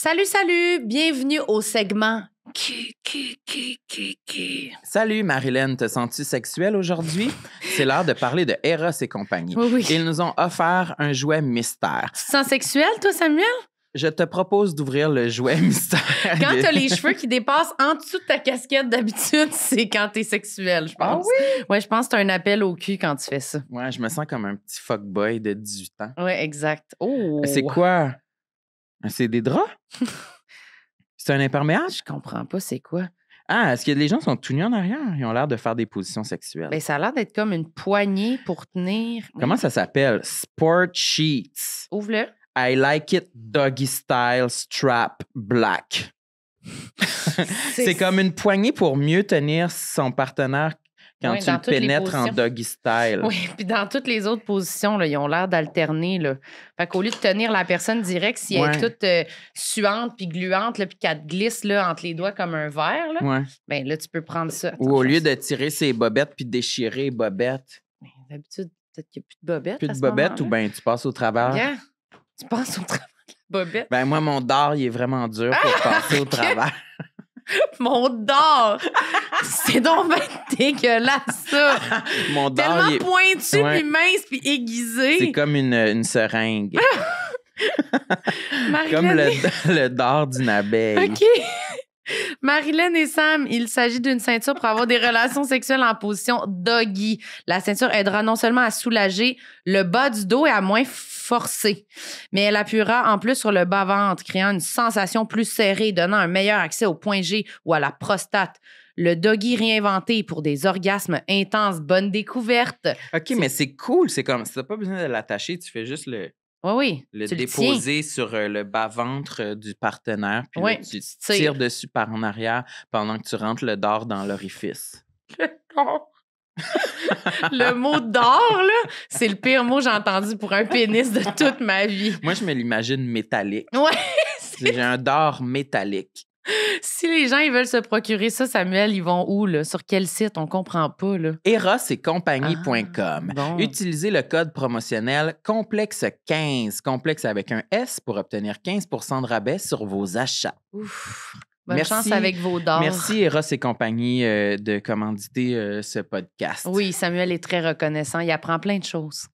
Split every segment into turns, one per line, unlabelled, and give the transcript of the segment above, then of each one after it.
Salut, salut! Bienvenue au segment
Salut Marilyn, te sens-tu sexuelle aujourd'hui? C'est l'heure de parler de Eros et compagnie.
Oui.
Ils nous ont offert un jouet mystère.
Tu te sens sexuel, toi, Samuel?
Je te propose d'ouvrir le jouet mystère.
Quand t'as les cheveux qui dépassent en dessous de ta casquette d'habitude, c'est quand t'es sexuel, je pense.
Ah oui?
Ouais, je pense que t'as un appel au cul quand tu fais ça.
Ouais, je me sens comme un petit fuckboy de 18 ans.
Ouais, exact. Oh!
C'est quoi? C'est des draps? C'est un imperméable?
Je comprends pas, c'est quoi?
Ah, est-ce que les gens sont tout nus en arrière? Ils ont l'air de faire des positions sexuelles.
Ben, ça a l'air d'être comme une poignée pour tenir.
Comment ça s'appelle? Sport Sheets.
Ouvre-le.
I like it doggy style strap black. C'est comme une poignée pour mieux tenir son partenaire quand
Ouais,
tu
dans
le
toutes les
pénètres en
positions.
doggy style.
Oui, puis dans toutes les autres positions, là, ils ont l'air d'alterner. Là. Fait qu'au lieu de tenir la personne direct, si elle est toute suante puis gluante, là, puis qu'elle te glisse là, entre les doigts comme un verre, là,
Ouais.
ben là, tu peux prendre ça.
Ou au lieu de tirer ses bobettes puis de déchirer les bobettes.
Ben, d'habitude, peut-être qu'il n'y a plus de bobettes.
Plus
à
de
ce
bobettes ou
moment-là.
bien tu passes au travers.
Regarde, tu passes au travers de la bobette.
Ben moi, mon dard, il est vraiment dur pour passer au travers.
Mon dard! C'est donc bien dégueulasse, ça!
Mon dard,
Tellement
il est...
pointu,
Ouais.
puis mince, puis aiguisé.
C'est comme une seringue.
Marilyn
Comme
et-
le dard d'une abeille.
OK. Marilyn et Sam, il s'agit d'une ceinture pour avoir des relations sexuelles en position doggy. La ceinture aidera non seulement à soulager le bas du dos et à moins forcer, mais elle appuiera en plus sur le bas-ventre, créant une sensation plus serrée, donnant un meilleur accès au point G ou à la prostate. Le doggy réinventé pour des orgasmes intenses. Bonne découverte.
OK, mais c'est cool. C'est comme, si t'as pas besoin de l'attacher, tu fais juste le
Oui, tu le tiens.
déposer sur le bas-ventre du partenaire, puis
Ouais,
là, tu
tu tires.
tires dessus par en arrière pendant que tu rentres le dard dans l'orifice.
Le mot d'or, là, c'est le pire mot que j'ai entendu pour un pénis de toute ma vie.
Moi, je me l'imagine métallique.
Ouais,
J'ai un dard métallique.
si les gens ils veulent se procurer ça, Samuel, ils vont où, là? Sur quel site? On comprend pas, là.
Eros et compagnie.com.
Bon.
Utilisez le code promotionnel complexe15, complexe avec un S pour obtenir 15 de rabais sur vos achats.
Ouf. Bonne
Merci.
chance avec vos dards.
Merci Eros et compagnie de commanditer ce podcast.
Oui, Samuel est très reconnaissant. Il apprend plein de choses.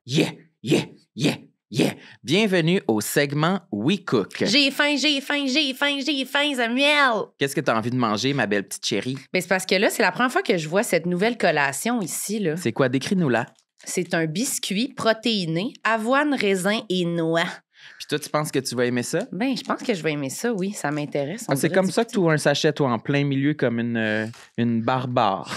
Yeah, yeah, yeah, yeah. Bienvenue au segment We Cook.
J'ai faim, Samuel!
Qu'est-ce que tu as envie de manger, ma belle petite chérie?
Mais c'est parce que là, c'est la première fois que je vois cette nouvelle collation ici, là.
C'est quoi? Décris-nous-la.
C'est un biscuit protéiné, avoine, raisin et noix.
Puis toi, tu penses que tu vas aimer ça?
Ben, je pense que je vais aimer ça, oui. Ça m'intéresse. On
Ah, c'est
dirait
comme
du
ça que
petit-
tu ouvres un sachet, toi, en plein milieu, comme une barbare.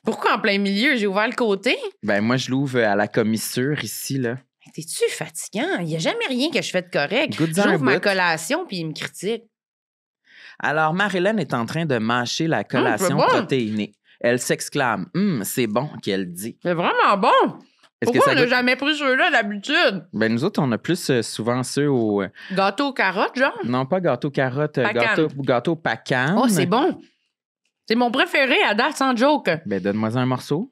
Pourquoi en plein milieu? J'ai ouvert le côté.
Ben moi, je l'ouvre à la commissure, ici, là.
T'es-tu fatigant? Il n'y a jamais rien que je fais de correct.
Goûte-en un
J'ouvre ma
bout.
collation, puis il me critique.
Alors, Marilyn est en train de mâcher la collation
c'est bon.
protéinée. Elle s'exclame « c'est bon » qu'elle dit.
C'est vraiment bon!
Est-ce que
Pourquoi
ça
on n'a
goûte-
jamais pris ceux-là d'habitude?
Ben nous autres, on a plus souvent ceux au...
Gâteau aux carottes, genre?
non, pas gâteau carotte,
Pacane.
gâteau pacane.
Oh, c'est bon! C'est mon préféré à date, sans joke.
Ben donne-moi un morceau.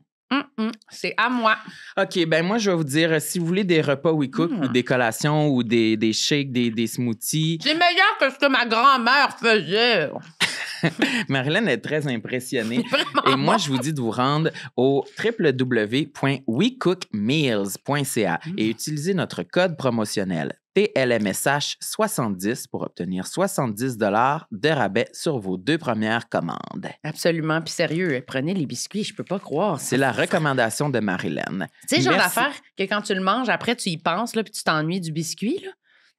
C'est à moi.
OK, ben moi, je vais vous dire, si vous voulez des repas We Cook ou des collations ou des shakes, des smoothies,
C'est meilleur que ce que ma grand-mère faisait.
Marilyn est très impressionnée.
Vraiment
Et moi,
bon.
je vous dis de vous rendre au www.wecookmeals.ca et utiliser notre code promotionnel TLMSH70 pour obtenir 70 de rabais sur vos 2 premières commandes.
Absolument. Puis sérieux, prenez les biscuits, je peux pas croire.
C'est la recommandation de Marilyn.
Tu sais, genre
Merci.
d'affaire que quand tu le manges, après, tu y penses, là, puis tu t'ennuies du biscuit, là.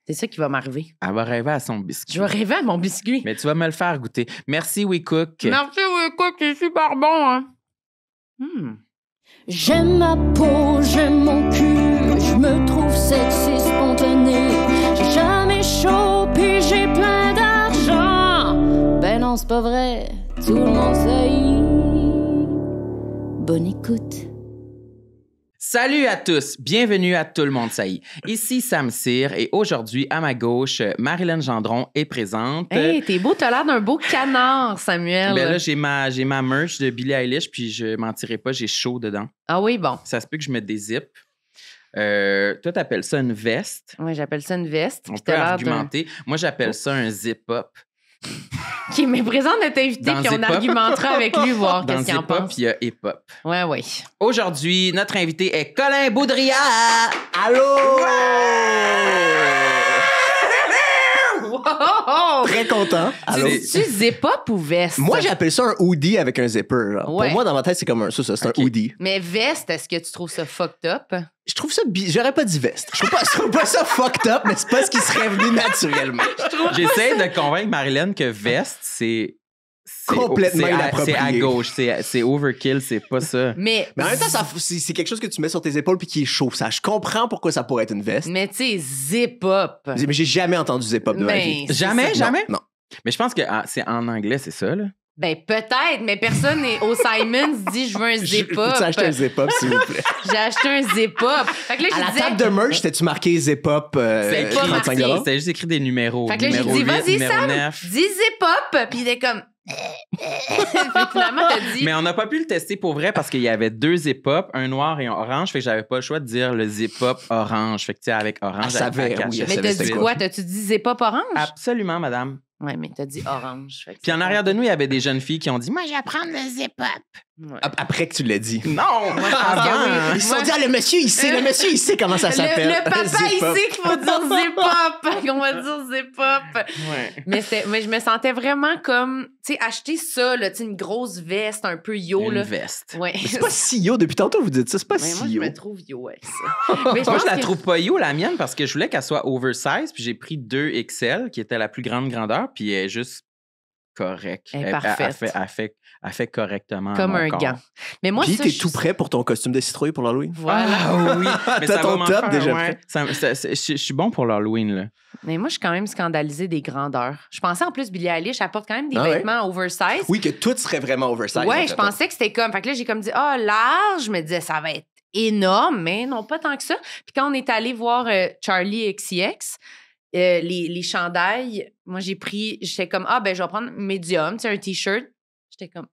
C'est ça qui va m'arriver.
Elle va rêver à son biscuit.
Je vais rêver à mon biscuit.
Mais tu vas me le faire goûter. Merci, We Cook.
Merci, oui, écoute, c'est super bon, hein.
J'aime ma peau, j'aime mon cul, je me trouve sexy spontané. J'ai jamais chaud, puis j'ai plein d'argent. Ben non, c'est pas vrai, tout le monde sait. Bonne écoute.
Salut à tous, bienvenue à Tout le monde saillit. Ici Sam Cyr et aujourd'hui, à ma gauche, Marilyn Gendron est présente.
Hey, t'es beau, t'as l'air d'un beau canard, Samuel.
Ben là, j'ai ma merch de Billie Eilish, puis je mentirai pas, j'ai chaud dedans.
Ah oui, bon.
Ça se peut que je me dézippe. Toi, t'appelles ça une veste.
Oui, j'appelle ça une veste.
On
Puis
peut
t'as l'air
argumenter. Moi, j'appelle ça un zip-up.
OK, mais présente notre invité,
Dans
puis on
Zip-Up.
argumentera avec lui, voir
Dans
qu'est-ce qu'il en
zip-up,
pense.
il y a hip-hop.
Ouais.
Aujourd'hui, notre invité est Colin Boudria.
Allô?
Wow!
Très content. Allô?
Tu zip-up ou veste?
Moi, j'appelle ça un hoodie avec un zipper. Genre.
Ouais.
Pour moi, dans ma tête, c'est comme un c'est
Ok.
un hoodie.
Mais veste, est-ce que tu trouves ça fucked up?
Je trouve ça... J'aurais pas dit veste. Je trouve pas ça fucked up, mais c'est pas ce qui serait venu naturellement.
J'essaie de convaincre Marilyn que veste, c'est
Complètement
c'est à
inapproprié.
gauche, c'est overkill, c'est pas ça.
Mais
Mais en même temps, c'est quelque chose que tu mets sur tes épaules puis qui est chaud. Ça, je comprends pourquoi ça pourrait être une veste.
Mais tu sais, zip-up.
Mais j'ai jamais entendu zip-up de ma vie.
c'est
Jamais,
ça.
jamais?
Non.
Mais je pense que c'est en anglais, c'est ça, là.
Ben peut-être, mais personne n'est au Simons dit je veux un zip-up.
Peux-tu acheter un zip-up, s'il vous plaît?
J'ai acheté un zip-up. Fait que là,
À
je
la
disais...
table de merch, t'as-tu marqué zip-up
C'est pas
35
marqué.
C'était juste écrit des numéros.
Fait que là, j'ai
Numéro
dit,
8,
vas-y,
numéro
Sam,
9.
dis zip-up. Puis il est comme... Puis finalement, t'as dit...
Mais on n'a pas pu le tester pour vrai parce qu'il y avait 2 zip-up, un noir et un orange. Fait que j'avais pas le choix de dire le zip-up orange. Fait que tu sais, avec orange,
Elle
j'avais
savait,
pas
oui,
catché.
elle
Mais
savait
t'as
c'était
dit
quoi.
quoi? T'as-tu dit zip-up orange?
Absolument, madame.
Ouais, mais t'as dit orange. Fait que
Puis en
c'est
arrière de nous, il y avait des jeunes filles qui ont dit « Moi, je vais prendre le zip-up.
Ouais.
Après que tu l'as dit. »
Non!
Moi, je pense que oui.
Ils se sont dit, ah, le monsieur, il sait comment ça s'appelle.
Le papa, il
Zip-up.
sait qu'il faut dire zip-up. Qu'on va dire zip-up.
Ouais.
Mais je me sentais vraiment comme, tu sais, acheter ça, là, tu sais, une grosse veste un peu yo,
Une
là.
veste.
Ouais.
C'est pas si yo. Depuis tantôt, vous dites ça. C'est pas
Ouais,
si
moi, je
yo.
me trouve yo avec ça. Mais
Moi, je la
que-
trouve pas yo, la mienne, parce que je voulais qu'elle soit oversize, puis j'ai pris 2 XL, qui était la plus grande grandeur, puis elle est juste correcte.
Elle est parfaite.
Elle fait correctement.
Comme
mon
un
corps.
gant. Mais moi,
Puis
ça,
t'es
je
tout
suis-
prêt pour ton costume de citrouille pour l'Halloween?
Voilà.
Ah oui, mais
T'as
ça
ton
va m'en
top
faire,
déjà
ouais. Je suis bon pour l'Halloween, là.
Mais moi, je suis quand même scandalisée des grandeurs. Je pensais en plus, Billie Eilish apporte quand même des
Ah ouais?
vêtements oversize.
Oui, que tout serait vraiment oversize. en
Ouais,
fait.
je pensais que c'était comme. Fait que là, j'ai comme dit, large. Je me disais, ça va être énorme, mais non, pas tant que ça. Puis quand on est allé voir Charlie XCX, les chandails, moi, j'étais comme, je vais prendre medium, tu sais, un T-shirt. J'étais comme,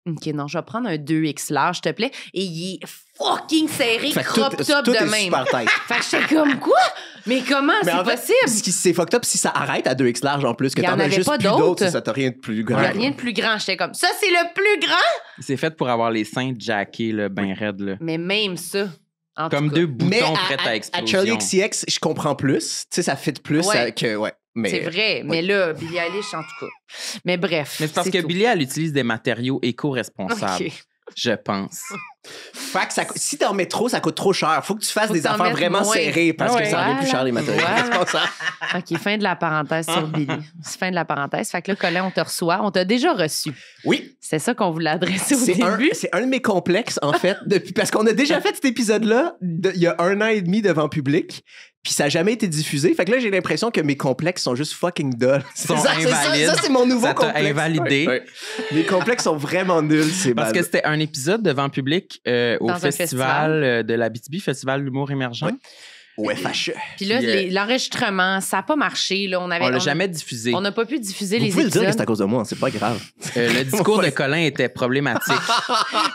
OK, non, je vais prendre un 2X large, s'il te plaît. Et il est fucking serré,
Fait que
crop top
tout
de
est
même.
super tight.
Fait que j'étais comme, quoi? Mais comment
Mais
c'est
en fait,
possible?
ce qui c'est fucked up, si ça arrête à 2X large en plus, que
Il y en
t'en as
avait
juste
pas
plus
d'autres.
d'autres, ça t'a rien de plus grand.
Il n'y a rien de plus grand. J'étais comme, ça, c'est le plus grand?
C'est fait pour avoir les seins jackés, là, ben raides, là.
Mais même ça, en
Comme
tout cas.
2
Mais
boutons prêts à
à
explosion.
Charlie XCX, je comprends plus. Tu sais, ça fit plus
Ouais.
que... Ouais. Mais,
C'est vrai, mais là, Billie Eilish, en tout cas. Mais bref.
Mais c'est parce que
tout.
Billie, elle utilise des matériaux éco-responsables,
OK.
je pense.
Fait que si t'en mets trop, ça coûte trop cher. Faut que tu fasses
Faut
des
que t'en
affaires
mettes
vraiment
moins.
serrées parce
Ah
que
ouais.
ça revient plus cher les matériaux
Voilà.
responsables.
OK, fin de la parenthèse sur Billie. C'est fin de la parenthèse. Fait que là, Colin, on te reçoit. On t'a déjà reçu.
Oui,
C'est ça qu'on voulait adresser au
c'est
début.
un de mes complexes, en fait, depuis, parce qu'on a déjà fait cet épisode-là il y a 1 an et demi devant public, puis ça n'a jamais été diffusé. Fait que là, j'ai l'impression que mes complexes sont juste fucking dull.
Sont
Ça,
invalides.
c'est mon nouveau
Ça t'a
complexe.
invalidé.
Ouais. Mes complexes sont vraiment nuls, c'est
Parce que c'était un épisode devant public au
Dans un
festival de l'Abitibi, Festival d'humour émergent.
Ouais, fâcheux.
Puis là,
Puis,
l'enregistrement, ça n'a pas marché. Là.
On l'a jamais diffusé.
On n'a pas pu diffuser
Vous
les
pouvez le dire que
épisodes.
c'est à cause de moi, c'est pas grave.
Le discours de Colin était problématique.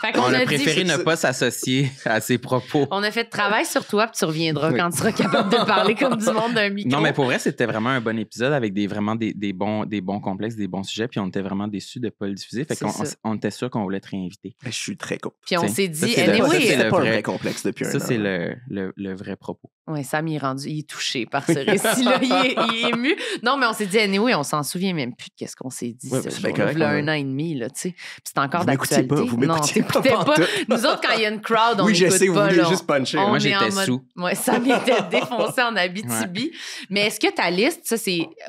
Fait qu'on
On a
dit-
préféré ne pas s'associer à ses propos.
On a fait de travail sur toi, puis tu reviendras
Oui.
quand tu seras capable de parler comme du monde d'un micro.
Non, mais pour vrai, c'était vraiment un bon épisode avec vraiment des bons complexes, des bons sujets. Puis on était vraiment déçus de ne pas le diffuser. Fait
C'est
qu'on
ça.
on était sûr qu'on voulait te réinviter.
Je suis très con.
Puis on
T'sais,
s'est
ça,
dit,
c'est le-
anyway,
ça, c'est
C'était
le
pas un
vrai.
vrai complexe depuis
Ça,
un an.
c'est le vrai propos.
Oui, Sam, il est rendu, il est touché par ce récit-là. il est ému. Non, mais on s'est dit, anyway, on s'en souvient même plus de qu'est-ce qu'on s'est dit.
Ouais,
ça,
c'est bien
genre,
correct,
là,
ouais.
1 an et demi, là, tu sais. Puis c'est encore
Vous m'écoutiez
d'actualité.
pas, vous
Non,
m'écoutiez pas
t'écoutais
pantoute.
Nous autres, quand il y a une crowd, on
Oui, je
écoute
sais, vous
pas,
voulez
là.
juste puncher.
On
Moi,
est
j'étais
en mode-
sous.
Ouais, Sam était défoncé en Abitibi. Mais est-ce que ta liste, ça,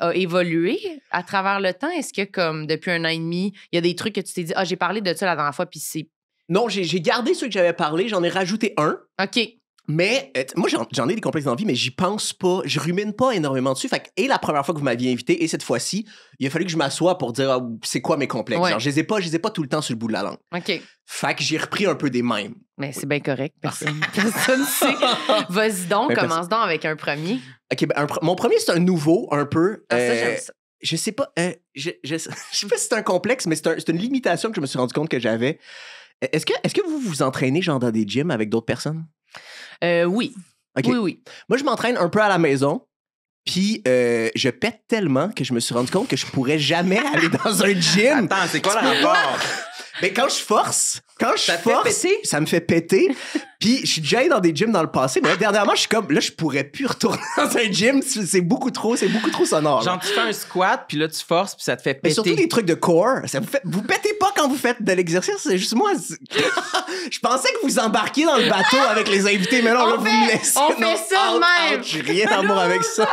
a évolué à travers le temps? Est-ce que, comme, depuis 1 an et demi, il y a des trucs que tu t'es dit, j'ai parlé de ça la dernière fois, puis c'est...
Non, j'ai gardé ceux que j'avais parlé, j'en ai rajouté un.
OK.
Mais moi, j'en ai des complexes d'envie, mais j'y pense pas. Je rumine pas énormément dessus. Fait que, et la première fois que vous m'aviez invité, et cette fois-ci, il a fallu que je m'assoie pour dire c'est quoi mes complexes.
Ouais.
Genre, je les ai pas tout le temps sur le bout de la langue.
OK.
Fait que j'ai repris un peu des mêmes.
Mais c'est bien correct. Personne ne sait. Vas-y donc,
Mais
commence donc avec un premier.
OK, ben, mon premier, c'est un nouveau, un peu.
Ah, ça, j'aime ça.
Je sais pas, je sais pas si c'est un complexe, mais c'est une limitation que je me suis rendu compte que j'avais. Est-ce que vous vous entraînez genre dans des gyms avec d'autres personnes?
Oui.
OK.
Oui.
Moi, je m'entraîne un peu à la maison. Puis, je pète tellement que je me suis rendu compte que je pourrais jamais aller dans un gym.
Attends, c'est quoi le rapport?
Mais quand je force,
Ça te fait péter?
ça me fait péter. Puis je suis déjà allé dans des gyms dans le passé, mais là, dernièrement, je suis comme, là, je pourrais plus retourner dans un gym. C'est beaucoup trop sonore.
Genre, tu fais un squat, puis là, tu forces, puis ça te fait péter.
Mais surtout les trucs de core, vous pétez pas quand vous faites de l'exercice, c'est juste moi. Je pensais que vous embarquiez dans le bateau avec les invités, mais non, là, vous me laissez.
On fait ça de même.
J'ai rien d'amour avec ça.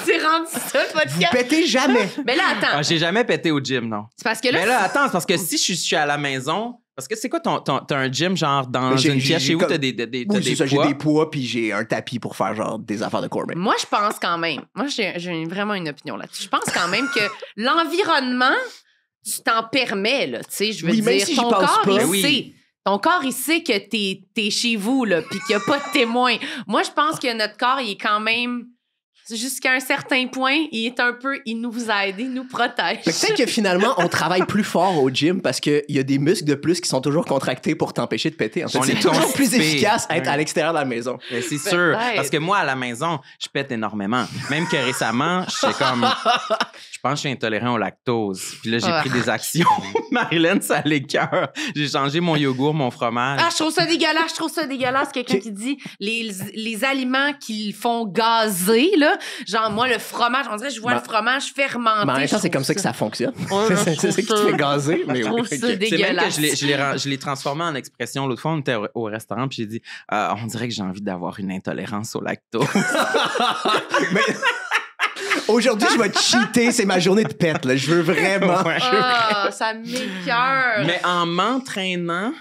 C'est rendu ça, le
Vous
podcast.
pétez jamais.
Mais là, attends.
Ah, j'ai jamais pété au gym, non.
C'est parce que là,
Mais là, attends, c'est parce que si je suis à la maison... Parce que c'est quoi t'as un gym genre dans
Mais
une pièce chez vous,
comme-
t'as des
Oui, c'est ça, j'ai
poids?
des poids, puis j'ai un tapis pour faire genre des affaires de core. Mais
moi, je pense quand même. Moi, j'ai vraiment une opinion là-dessus. Je pense quand même que l'environnement, tu t'en permets, là. Tu sais, je veux
Oui,
dire,
même si j'y
ton
pense
corps,
pas.
il
Oui.
sait. Ton corps, il sait que t'es chez vous, là, puis qu'il n'y a pas de témoin. Moi, je pense que notre corps, il est quand même... Jusqu'à un certain point, il nous aide, il nous protège.
Fait que peut-être que finalement, on travaille plus fort au gym parce qu'il y a des muscles de plus qui sont toujours contractés pour t'empêcher de péter. En fait,
On
c'est
est
toujours plus
constipé.
efficace à être
Ouais.
à l'extérieur de la maison.
Mais c'est sûr.
Peut-être.
Parce que moi, à la maison, je pète énormément. Même que récemment, je pense que je suis intolérant au lactose. Puis là, j'ai
Ah.
pris des actions. Marilyn, ça l'écoeure. J'ai changé mon yogourt, mon fromage.
Ah, je trouve ça dégueulasse. Quelqu'un qui dit les aliments qui font gazer, là. Genre, moi, le fromage, on dirait que je vois
Ben,
le fromage fermenté.
Mais en même temps,
je
c'est comme
trouve
ça que ça fonctionne.
Ouais,
c'est ça qui te fait gazer. Mais
Je
oui,
trouve
ok.
ça
C'est même que
dégueulasse.
je l'ai transformé en expression. L'autre fois, on était au restaurant, puis j'ai dit on dirait que j'ai envie d'avoir une intolérance au lactose.
Mais aujourd'hui, je vais te cheater. C'est ma journée de pète. Là. Je veux vraiment.
Ouais.
Ah, ça m'écoeure.
Mais en m'entraînant,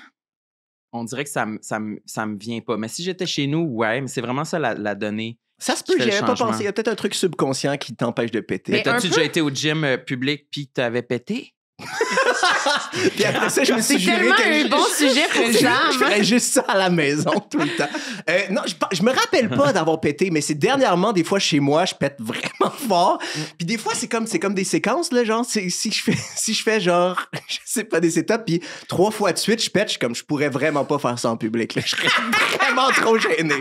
on dirait que ça me vient pas. Mais si j'étais chez nous, ouais, mais c'est vraiment ça la donnée.
Ça se peut,
Qui fait
j'y
le
avais pas
changement.
pensé. Il y a peut-être un truc subconscient qui t'empêche de péter.
Mais
Mais t'as-tu
un peu-
déjà été au gym public puis que t'avais pété?
Puis après ça, je me suis
C'est
juré
tellement
que
un bon sujet pour
je
Sam.
ferais juste ça à la maison tout le temps. Non, je me rappelle pas d'avoir pété, mais c'est dernièrement, des fois, chez moi, je pète vraiment fort. Puis des fois, c'est comme des séquences, là, genre, si je fais genre, je sais pas, des setups, puis 3 fois de suite, je pète, je suis comme, je pourrais vraiment pas faire ça en public, là. Je serais vraiment trop gêné.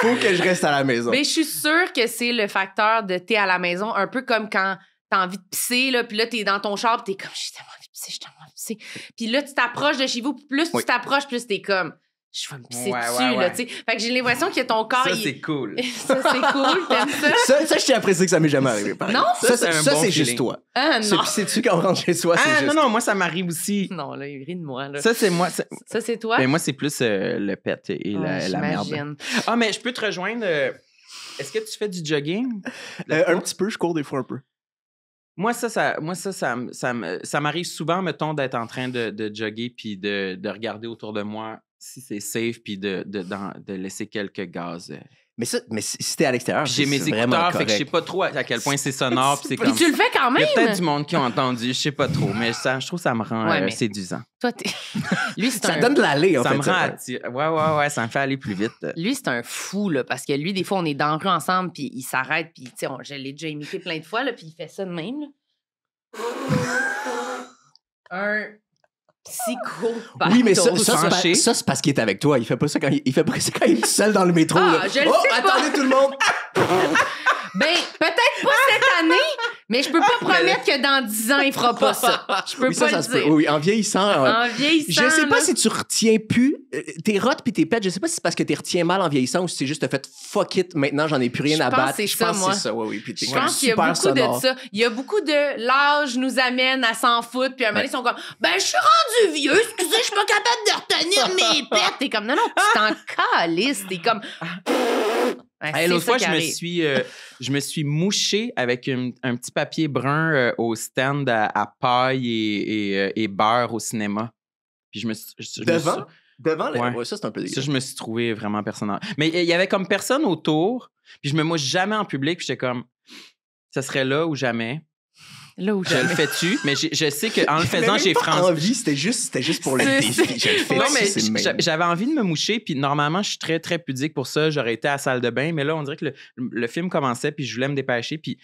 Faut que je reste à la maison.
Mais je suis sûre que c'est le facteur de t'es à la maison, un peu comme quand t'as envie de pisser, là, puis là, t'es dans ton char, puis t'es comme, j'ai tellement envie de pisser. Puis là, tu t'approches de chez vous, puis plus
Oui.
tu t'approches, plus t'es comme, je vais me pisser
Ouais,
dessus,
ouais,
là,
ouais.
tu sais. Fait que j'ai l'impression que ton corps,
Ça, c'est cool.
Ça, c'est cool, t'aimes ça?
Ça, je tiens à préciser que ça m'est jamais arrivé. par
Non?
exemple.
Ça, c'est un
ça,
bon
c'est
feeling.
juste toi.
Ah,
Se
non.
pisser dessus quand on rentre chez soi, c'est
Ah
juste.
non, moi, ça m'arrive aussi.
Non, là, il rit de moi, là.
Ça, c'est moi.
Ça, c'est toi?
Ben, moi, c'est plus le pet et
Ouais,
la merde.
j'imagine.
Ah, mais je peux te rejoindre. Est-ce que tu fais du jogging?
Un petit peu, je cours des fois un peu.
Moi, ça m'arrive souvent, mettons, d'être en train de jogger puis de regarder autour de moi si c'est safe puis de laisser quelques gaz.
Mais si t'es à l'extérieur,
Puis j'ai mes
c'est vraiment
écouteurs, fait que je sais
correct.
pas trop à quel point c'est sonore. Puis c'est
Puis
comme...
tu le fais quand
Il y
même?
a peut-être du monde qui ont entendu, je sais pas trop, mais je trouve que ça me rend
Ouais, mais-
séduisant.
Toi, lui, c'est
Ça
un...
donne de l'allée, en
Ça
fait.
me rend attiré. Ouais, ça me fait aller plus vite.
Lui, c'est un fou, là, parce que lui, des fois, on est dans la rue ensemble, puis il s'arrête, puis, tu sais, je l'ai déjà imité plein de fois, là, puis il fait ça de même, là. Un psychopathe.
Oui, mais ça,
Penché.
c'est parce qu'il est avec toi. Il fait pas ça quand il fait pas ça quand il est tout seul dans le métro.
Ah,
là.
je le
Oh,
sais pas.
attendez tout le monde.
Ben, peut-être pas cette année, mais je peux pas promettre que dans 10 ans, il fera pas ça. Je peux
Oui,
pas
ça
le
se peut.
dire.
Oui, en vieillissant.
En vieillissant,
Je sais pas
là.
si tu retiens plus tes rottes puis tes pets. Je sais pas si c'est parce que tu retiens mal en vieillissant ou si c'est juste t'as fait fuck it, maintenant j'en ai plus rien
Je
à
pense
battre.
que c'est ça, moi.
c'est ça, oui. Puis t'es
Je
comme
pense qu'il y a
super
beaucoup
sonore.
de ça. Il y a beaucoup de l'âge nous amène à s'en foutre, puis un moment donné, ils sont comme ben je suis rendu vieux, excusez, je suis pas capable de retenir mes pets. T'es comme non, tu t'en calisses, t'es comme ouais,
Hey,
c'est
l'autre
ça
fois,
qui arrive.
je me suis mouché avec un petit papier brun au stand à paille et beurre au cinéma. Puis je me suis...
Devant,
Ouais.
ouais, ça c'est un peu
Ça,
dégueu.
je me suis trouvé vraiment personnel. Mais il y avait comme personne autour, puis je me mouche jamais en public, puis j'étais comme, ça serait là ou jamais.
Là où
Je le fais-tu, mais je sais qu'en le faisant, j'ai
franchi.
franchi.
envie, c'était juste pour le
C'est-
défi. Je le fais.
Non, mais
c'est même.
j'avais envie de me moucher, puis normalement, je suis très, très pudique pour ça. J'aurais été à la salle de bain, mais là, on dirait que le film commençait, puis je voulais me dépêcher, puis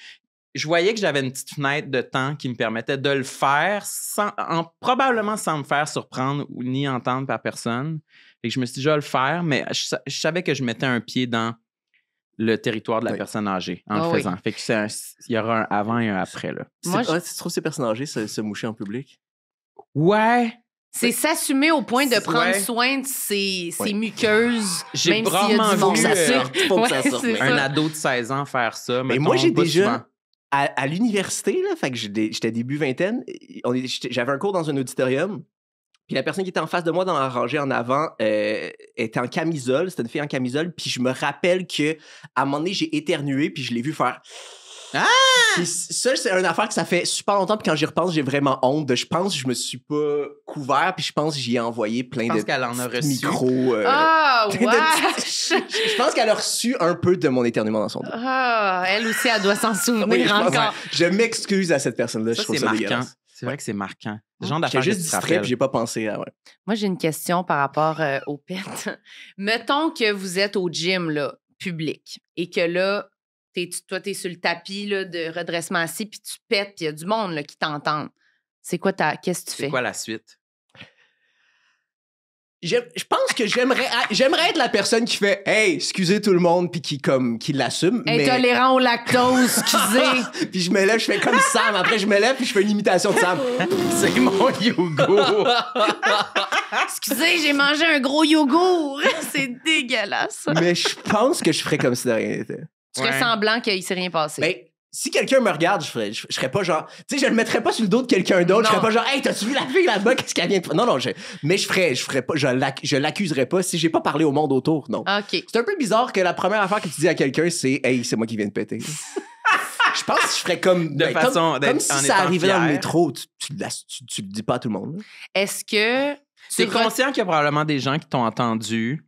je voyais que j'avais une petite fenêtre de temps qui me permettait de le faire, probablement sans me faire surprendre ou ni entendre par personne. Fait que je me suis dit, je vais le faire, mais je savais que je mettais un pied dans le territoire de la personne âgée en le faisant. Fait que il y aura un avant et un après, là.
Moi,
tu trouves ces personnes âgées se moucher en public?
Ouais.
C'est s'assumer au point de prendre soin de ses muqueuses.
J'ai
même s'il y a du monde.
Faut que ça sorte.
Un ado de 16 ans faire ça.
Mais moi, j'ai déjà... À l'université, là, fait que j'étais début vingtaine, j'avais un cours dans un auditorium. Puis la personne qui était en face de moi dans la rangée en avant était en camisole. C'était une fille en camisole. Puis je me rappelle qu'à un moment donné, j'ai éternué. Puis je l'ai vu faire... Ah! Puis ça, c'est une affaire que ça fait super longtemps. Puis quand j'y repense, j'ai vraiment honte. Je pense que je me suis pas couvert. Puis je pense que j'y ai envoyé plein de
qu'elle en a reçu.
micros. Je pense qu'elle a reçu un peu de mon éternuement dans son dos.
Elle aussi, elle doit s'en souvenir encore.
Je m'excuse à cette personne-là. Je trouve ça dégueulasse.
C'est vrai que c'est marquant. Genre
J'étais juste distrait, puis j'ai pas pensé à... Ouais.
Moi, j'ai une question par rapport au pet. Mettons que vous êtes au gym, là, public, et que là, toi, t'es sur le tapis là, de redressement assis, puis tu pètes, puis il y a du monde là, qui t'entend. C'est quoi qu'est-ce que tu fais?
C'est quoi la suite?
Je pense que j'aimerais être la personne qui fait « Hey, excusez tout le monde » puis qui l'assume.
Intolérant au lactose, excusez.
Puis je me lève, je fais comme Sam. Après, je me lève puis je fais une imitation de Sam.
C'est mon yogourt.
Excusez, j'ai mangé un gros yogourt. C'est dégueulasse.
Mais je pense que je ferais comme si de rien n'était.
Tu ferais semblant qu'il s'est rien passé.
Ben, si quelqu'un me regarde, je serais pas genre... Tu sais, je le mettrais pas sur le dos de quelqu'un d'autre. Je serais pas genre « Hey, t'as-tu vu la fille là-bas? Qu'est-ce qu'elle vient de faire? » Non, mais je ferais pas... Je l'accuserais pas si j'ai pas parlé au monde autour, non.
OK.
C'est un peu bizarre que la première affaire que tu dis à quelqu'un, c'est « Hey, c'est moi qui viens de péter. » Je pense que je ferais comme... comme si ça arrivait dans le métro. Tu le dis pas à tout le monde.
Est-ce que...
T'es conscient qu'il y a probablement des gens qui t'ont entendu,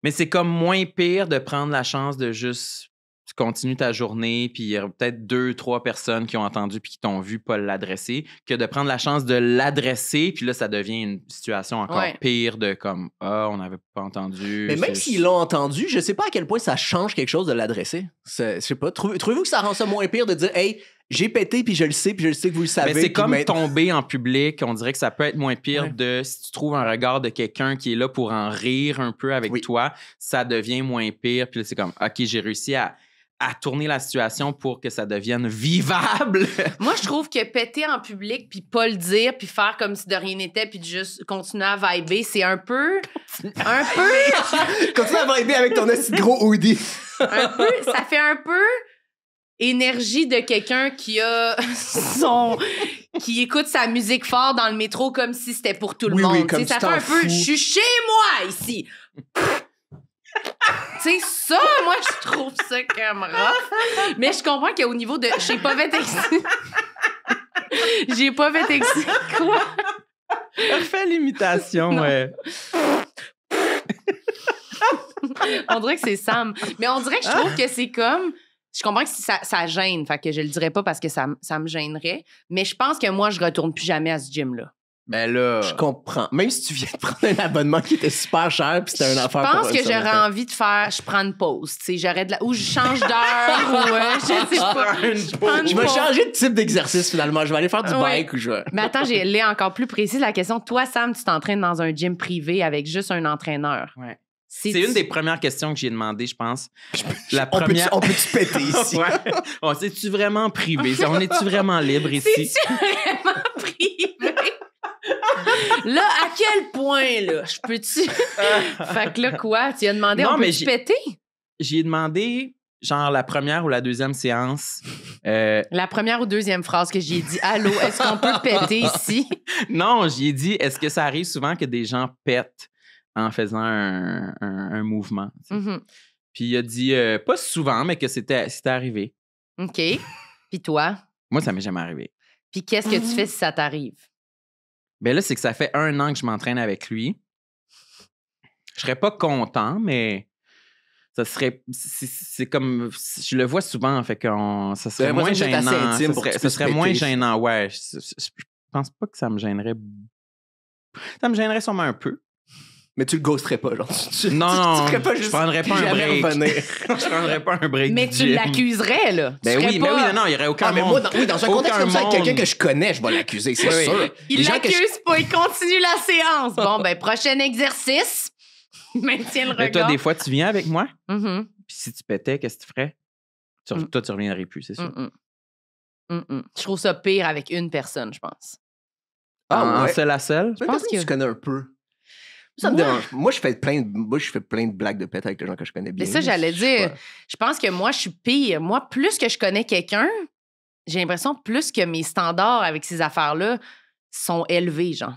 mais c'est comme moins pire de prendre la chance de juste... Tu continues ta journée, puis il y a peut-être 2-3 personnes qui ont entendu puis qui t'ont vu pas l'adresser, que de prendre la chance de l'adresser, puis là, ça devient une situation encore pire de comme « Ah, on n'avait pas entendu. »
Mais même s'ils l'ont entendu, je sais pas à quel point ça change quelque chose de l'adresser. Je sais pas. Trouvez-vous que ça rend ça moins pire de dire « Hey, j'ai pété, puis je le sais que vous le savez. »
Mais c'est comme tomber en public. On dirait que ça peut être moins pire de si tu trouves un regard de quelqu'un qui est là pour en rire un peu avec toi, ça devient moins pire. Puis là, c'est comme « OK, j'ai réussi à tourner la situation pour que ça devienne vivable. »
Moi, je trouve que péter en public, puis pas le dire, puis faire comme si de rien n'était, puis de juste continuer à vibrer, c'est un peu...
Continue à vibrer avec ton petit gros hoodie.
Ça fait un peu énergie de quelqu'un qui a qui écoute sa musique fort dans le métro comme si c'était pour tout le monde.
Oui, comme
ça fait un peu... Je suis chez moi, ici! Tu sais, ça, moi, je trouve ça comme rough. Mais je comprends qu'au niveau de... J'ai pas fait exprès. Quoi?
Refais l'imitation, ouais.
On dirait que c'est Sam. Mais on dirait que je trouve que c'est comme... Je comprends que ça gêne. Fait que je le dirais pas parce que ça me gênerait. Mais je pense que moi, je retourne plus jamais à ce gym-là.
Ben là...
Je comprends. Même si tu viens de prendre un abonnement qui était super cher puis c'était une affaire...
Je pense que j'aurais envie de faire... Je prends une pause, tu sais. J'arrête ou je change d'heure ou... je sais pas.
Je vais changer de type d'exercice, finalement. Je vais aller faire du bike ou je vais...
Mais attends, j'ai l'ai encore plus précise la question. Toi, Sam, tu t'entraînes dans un gym privé avec juste un entraîneur.
Ouais. C'est une des premières questions que j'ai demandé, je pense. La
première... On peut-tu péter ici?
Ouais. C'est-tu vraiment privé? On est-tu vraiment libre ici?
C'est-tu vraiment privé? Là, à quel point, là? Je peux-tu... Fait que là, quoi? Tu as demandé, on peut-tu péter?
J'y ai demandé, genre, la première ou la deuxième séance.
La première ou deuxième phrase que j'ai dit, « Allô, est-ce qu'on peut péter ici? »
Non, j'y ai dit, est-ce que ça arrive souvent que des gens pètent en faisant un mouvement?
Mm-hmm.
Puis il a dit, pas souvent, mais que c'était arrivé.
OK. Puis toi?
Moi, ça m'est jamais arrivé.
Puis qu'est-ce que tu fais si ça t'arrive?
Ben là, c'est que ça fait 1 an que je m'entraîne avec lui. Je serais pas content, mais ça serait... C'est comme... Je le vois souvent, fait que ça serait moins gênant. Ça serait moins gênant, ouais. Je pense pas que ça me gênerait... Ça me gênerait sûrement un peu.
Mais tu le ghosterais pas, genre.
Non,
tu ferais pas
je
juste
prendrais pas un
jamais
break.
revenir.
Je prendrais pas un break
Mais
du
tu
gym.
l'accuserais, là. Tu
Ben
serais
oui,
pas-
mais oui, non, il y aurait aucun
Ah, mais
monde.
moi, dans un contexte
Aucun
comme ça, avec quelqu'un
monde.
que je connais, je vais l'accuser, c'est
Oui.
sûr.
Il
Les gens que je-
l'accuse pas, il continue la séance. Bon, ben, prochain exercice. Maintiens le regard.
Mais toi, des fois, tu viens avec moi,
Mhm.
puis si tu pétais, qu'est-ce que tu ferais? Toi, tu reviendrais plus, c'est sûr.
Je trouve ça pire avec une personne, je pense.
En
ouais.
seul à seul?
Je
pense
pense
que-
que tu connais un peu. Ça me dérange. Moi, je fais plein de blagues de pète avec les gens que je connais bien.
Mais ça, j'allais
Je sais
dire,
pas.
je pense que moi, je suis pire. Moi, plus que je connais quelqu'un, j'ai l'impression plus que mes standards avec ces affaires-là sont élevés, genre.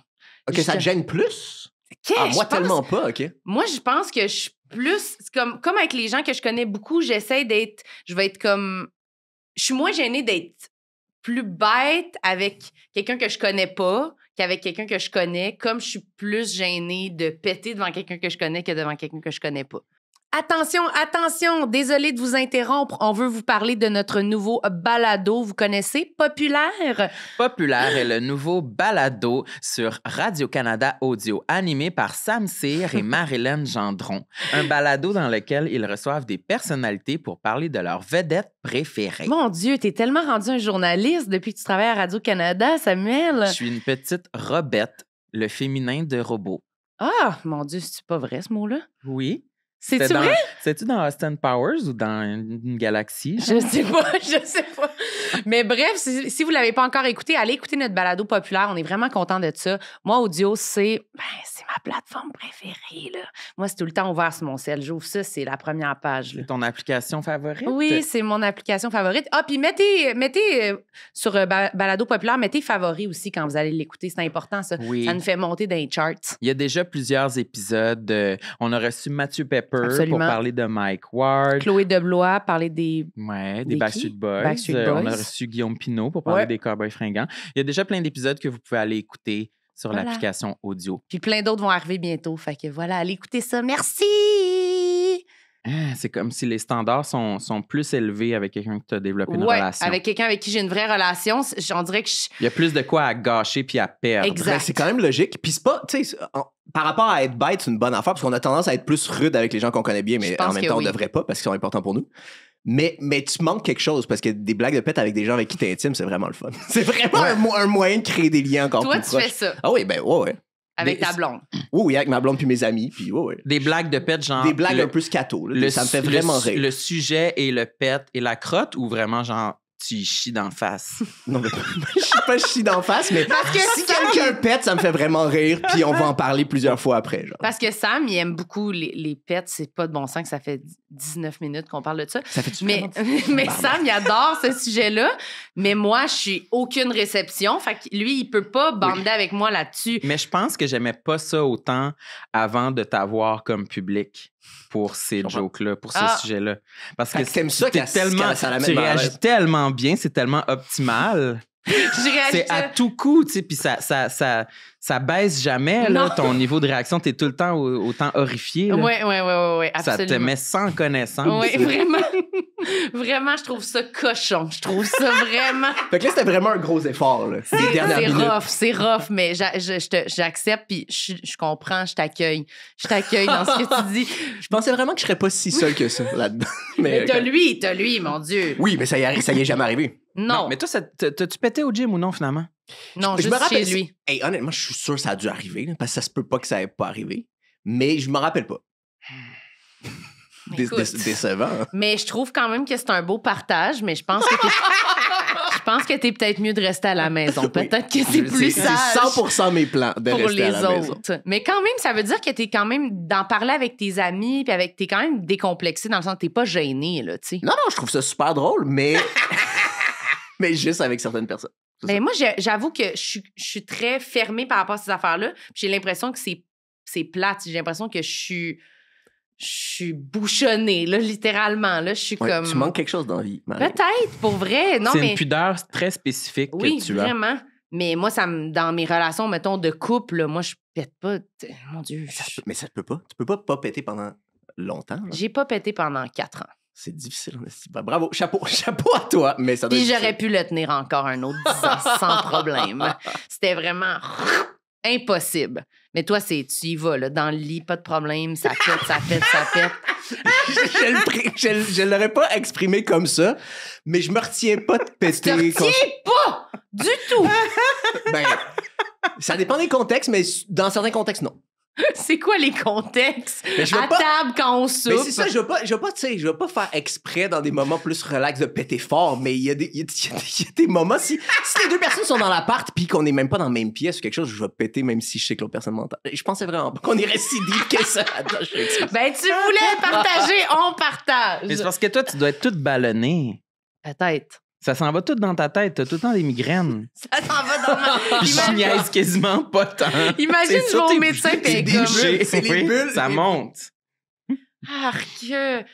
OK, ça te gêne plus?
Qu'est-ce,
Ah, moi,
je pense-
tellement pas, OK.
Moi, je pense que je suis plus... c'est comme avec les gens que je connais beaucoup, j'essaie d'être... Je vais être comme... Je suis moins gênée d'être plus bête avec quelqu'un que je connais pas qu'avec quelqu'un que je connais, comme je suis plus gênée de péter devant quelqu'un que je connais que devant quelqu'un que je connais pas. Attention, attention, désolée de vous interrompre. On veut vous parler de notre nouveau balado. Vous connaissez Populaire?
Populaire est le nouveau balado sur Radio-Canada Audio, animé par Sam Cyr et Marilyn Gendron. Un balado dans lequel ils reçoivent des personnalités pour parler de leurs vedettes préférées.
Mon Dieu, t'es tellement rendu un journaliste depuis que tu travailles à Radio-Canada, Samuel.
Je suis une petite Robette, le féminin de robot.
Ah, mon Dieu, c'est pas vrai ce mot-là?
Oui.
C'est-tu
C'était dans-
vrai?
C'est-tu dans Austin Powers ou dans une galaxie?
Je sais pas, je sais pas. Mais bref, si vous l'avez pas encore écouté, allez écouter notre balado populaire. On est vraiment content de ça. Moi, Audio, c'est ma plateforme préférée, là. Moi, c'est tout le temps ouvert sur mon cell. J'ouvre ça, c'est la première page, là.
C'est ton application favorite?
Oui, c'est mon application favorite. Ah, puis mettez sur Balado Populaire, mettez favori aussi quand vous allez l'écouter. C'est important, ça.
Oui.
Ça nous fait monter dans les charts.
Il y a déjà plusieurs épisodes. On a reçu Mathieu Pepper
Absolument.
pour parler de Mike Ward.
Chloé Deblois parlait des...
Ouais,
Des
des
qui?
Backstreet Boys.
Backstreet
On a
Boys.
reçu Guillaume Pinault pour parler
Ouais.
des Cowboys fringants. Il y a déjà plein d'épisodes que vous pouvez aller écouter sur
Voilà.
l'application audio.
Puis plein d'autres vont arriver bientôt. Fait que voilà, allez écouter ça. Merci!
Ah, c'est comme si les standards sont plus élevés avec quelqu'un que tu as développé une
Ouais,
relation.
avec quelqu'un avec qui j'ai une vraie relation, on dirait que
Il y a plus de quoi à gâcher puis à perdre.
Exact.
Ben, c'est quand même logique. Puis c'est pas, tu sais, par rapport à être bête, c'est une bonne affaire parce qu'on a tendance à être plus rude avec les gens qu'on connaît bien,
Je
mais
pense
en même
que
temps,
oui.
on devrait pas parce qu'ils sont importants pour nous. Mais tu manques quelque chose parce que des blagues de pète avec des gens avec qui t'es intime, c'est vraiment le fun. C'est vraiment un moyen de créer des liens encore
toi,
plus
tu
proches.
fais ça
Ah oui, ben ouais.
avec
Des-
ta blonde.
Oui, avec ma blonde puis mes amis, puis ouais.
Des blagues de pète, genre.
Des blagues
le-
un peu scato, là.
le
Ça me fait
su-
vraiment
le,
rire.
Le sujet et le pet et la crotte ou vraiment genre tu y chies d'en face?
Non, mais je suis pas chie d'en face, mais
Parce que
si
Sam-
quelqu'un pète, ça me fait vraiment rire, puis on va en parler plusieurs fois après, genre.
Parce que Sam, il aime beaucoup les pets. C'est pas de bon sens que ça fait 19 minutes qu'on parle de ça.
Ça fait-tu
Mais, mais Sam, il adore ce sujet-là. Mais moi, je suis aucune réception. Fait que lui, il peut pas bander avec moi là-dessus.
Mais je pense que j'aimais pas ça autant avant de t'avoir comme public pour ces
comprends.
jokes-là, pour
Ah.
ce sujet-là. Parce
Fait
que
que t'aimes ça
t'es
qu'elle-
tellement,
qu'elle- ça la met
tu
mal à
réagis
l'aise.
tellement bien, c'est tellement optimal.
Je réagis.
C'est à tout coup, tu sais, puis ça baisse jamais, là,
Non.
ton niveau de réaction. T'es tout le temps autant horrifié. là.
Oui,
Ça te
absolument.
met sans connaissance.
Oui, vraiment. Vraiment, je trouve ça cochon. Je trouve ça vraiment.
Fait que là, c'était vraiment un gros effort, là. Les dernières minutes.
C'est rough, mais j'accepte, puis je comprends, je t'accueille. Je t'accueille dans ce que tu dis.
Je pensais vraiment que je serais pas si seul que ça, là-dedans. Mais,
Mais t'as lui, mon Dieu.
Oui, mais ça y est jamais arrivé.
Non,
Mais toi, t'as-tu pété au gym ou non, finalement?
non,
Je
juste
me rappelle.
chez lui.
Hey, honnêtement, je suis sûr que ça a dû arriver, là, parce que ça se peut pas que ça ait pas arrivé. Mais je me rappelle pas.
Écoute.
Décevant. hein.
Mais je trouve quand même que c'est un beau partage, mais je pense que t'es peut-être mieux de rester à la maison. Peut-être que c'est plus
C'est
sage
100% mes plans de
pour
rester
les
à la maison.
autres. Mais quand même, ça veut dire que t'es quand même d'en parler avec tes amis, puis t'es quand même décomplexé dans le sens que t'es pas gêné, là, tu sais.
Non, je trouve ça super drôle, mais... mais juste avec certaines personnes. C'est
Mais moi, j'avoue que je suis très fermée par rapport à ces affaires-là. Puis j'ai l'impression que c'est plate. J'ai l'impression que je suis bouchonnée, là, littéralement. Là, je suis
Ouais,
comme...
Tu manques quelque chose dans la vie, Marie.
Peut-être, pour vrai. Non,
c'est
mais...
une pudeur très spécifique
Oui,
que tu as.
vraiment. Mais moi, dans mes relations, mettons, de couple, là, moi, je pète pas. Mon Dieu,
Mais ça se peut pas. Tu peux pas péter pendant longtemps. là.
j'ai pas pété pendant 4 ans.
C'est difficile. en esti. Ben, bravo. Chapeau à toi, mais ça doit
Puis
être
j'aurais pu le tenir encore un autre 10 ans sans problème. C'était vraiment... Impossible. Mais toi, tu y vas, là, dans le lit, pas de problème, ça pète.
Je l'aurais pas exprimé comme ça, mais je me retiens pas de péter.
Tu te retiens pas du tout.
Ben, ça dépend des contextes, mais dans certains contextes, non.
C'est quoi les contextes?
Mais je veux
À
pas-
table, quand on soupe.
Mais c'est ça, je vais pas faire exprès dans des moments plus relax de péter fort, mais il y a des moments, si les deux personnes sont dans l'appart puis qu'on est même pas dans la même pièce ou quelque chose, je vais péter même si je sais que l'autre personne m'entend. Je pensais vraiment pas qu'on irait si deep que ça. Attends, je m'excuse.
Ben, tu voulais partager, on partage.
Mais c'est parce que toi, tu dois être toute ballonnée.
Peut-être.
Ça s'en va tout dans ta tête. T'as tout le temps des migraines.
Ça s'en va dans ma...
Puis je niaise quasiment pas tant.
Imagine,
C'est
je vais
ça,
au
t'es-
médecin
c'est
pis
des
comme...
bulles.
C'est les
Oui,
bulles,
ça
les-
monte.
Arc.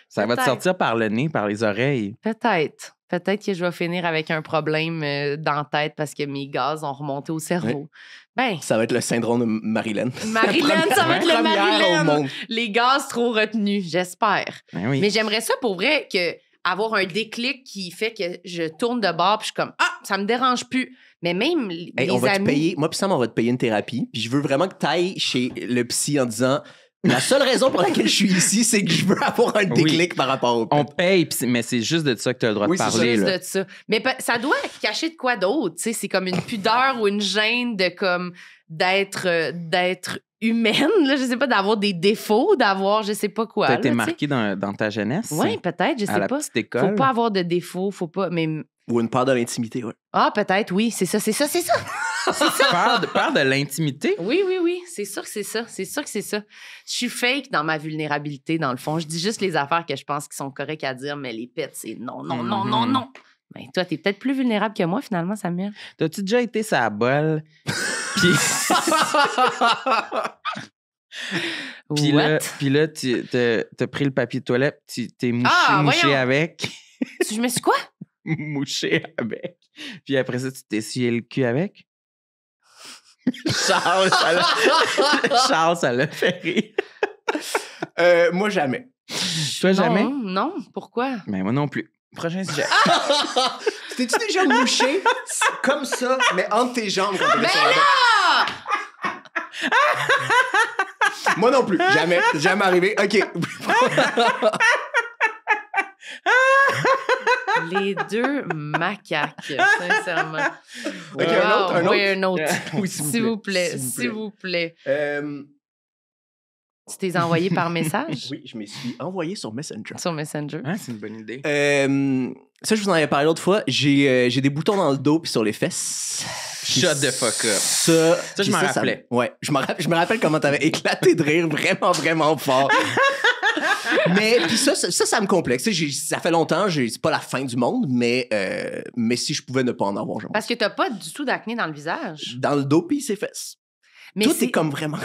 Ça va te
Peut-être.
sortir par le nez, par les oreilles.
Peut-être. Peut-être que je vais finir avec un problème dans la tête parce que mes gaz ont remonté au cerveau. Ben,
Ça va être le syndrome de Marilyn.
Marilyn, ça va être le
Première au
Marilyn.
monde.
Les gaz trop retenus, j'espère.
Ben oui.
Mais j'aimerais ça pour vrai que avoir un déclic qui fait que je tourne de bord puis je suis comme ça me dérange plus. Mais même
Hey,
les
on va te
amis,
payer, moi puis Sam, on va te payer une thérapie. Puis je veux vraiment que tu ailles chez le psy en disant la seule raison pour laquelle je suis ici, c'est que je veux avoir un déclic par rapport au
On paye, mais c'est juste de ça que tu as le droit
Oui,
de
c'est
parler.
juste
Là.
de ça. Mais ça doit cacher de quoi d'autre, tu sais, c'est comme une pudeur ou une gêne de comme d'être humaine, là, je sais pas, d'avoir des défauts, d'avoir je sais pas quoi.
Tu as été
là, tu sais.
marqué dans ta jeunesse.
Oui, peut-être, je
à
sais
la
pas.
petite
Faut
école.
pas avoir de défauts, faut pas mais
Ou une part de l'intimité, ouais.
peut-être oui, c'est ça.
Peur de l'intimité.
Oui, c'est sûr que c'est ça. C'est sûr que c'est ça. Je suis fake dans ma vulnérabilité, dans le fond. Je dis juste les affaires que je pense qui sont correctes à dire, mais les pets, c'est non. Ben, toi, t'es peut-être plus vulnérable que moi, finalement, Samuel.
T'as-tu déjà été sa bolle? Puis
What?
puis là, t'as pris le papier de toilette, tu t'es mouché
voyons.
avec.
Je me suis quoi?
Mouché avec. Puis après ça, tu t'es essuyé le cul avec. Charles, ça l'a fait rire.
Moi, jamais.
Toi, jamais?
Non, pourquoi?
Mais moi non plus. Prochain sujet.
T'es-tu déjà mouché comme ça, mais entre tes jambes quand t'es
Mais
sur la tête? Moi non plus. Jamais. Jamais arrivé. OK.
Les deux macaques, sincèrement.
OK, un autre?
Oui, un autre.
Oui,
S'il vous plaît.
Euh,
Tu t'es envoyé par message?
oui, je me suis envoyé sur Messenger.
Sur Messenger.
Hein, c'est une bonne idée.
Ça, je vous en avais parlé l'autre fois. J'ai des boutons dans le dos puis sur les fesses.
Shut the fuck up.
Ça,
je m'en rappelais.
Ouais, je me rappelle comment t'avais éclaté de rire vraiment, vraiment fort. Mais puis ça me complexe. Tu sais, ça fait longtemps, c'est pas la fin du monde, mais si je pouvais ne pas en avoir, j'en
Parce que t'as pas du tout d'acné dans le visage.
dans le dos puis ses fesses.
Mais
Tout
c'est
est comme vraiment...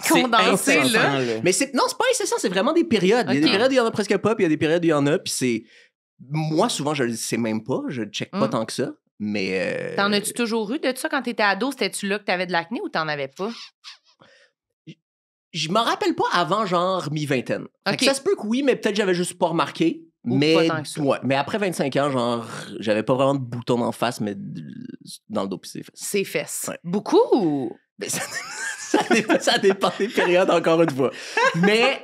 condensé,
incessant,
là.
Mais c'est pas incessant, c'est vraiment des périodes. Il y a des
Ok.
périodes où il y en a presque pas, puis il y a des périodes où il y en a, puis c'est... Moi, souvent, je le sais même pas, je check pas tant que ça, mais...
T'en as-tu toujours eu de ça quand t'étais ado? C'était-tu là que t'avais de l'acné ou t'en avais pas?
Je m'en rappelle pas avant, genre, mi-vingtaine. Fait que
Ok.
ça se peut que oui, mais peut-être j'avais juste pas remarqué.
Ou
Mais,
pas tant que ça.
ouais, mais après 25 ans, genre, j'avais pas vraiment de boutons en face, mais dans le dos pis ses fesses.
Ses fesses.
Ouais.
Beaucoup ou...
Mais ça dépend des périodes, encore une fois. Mais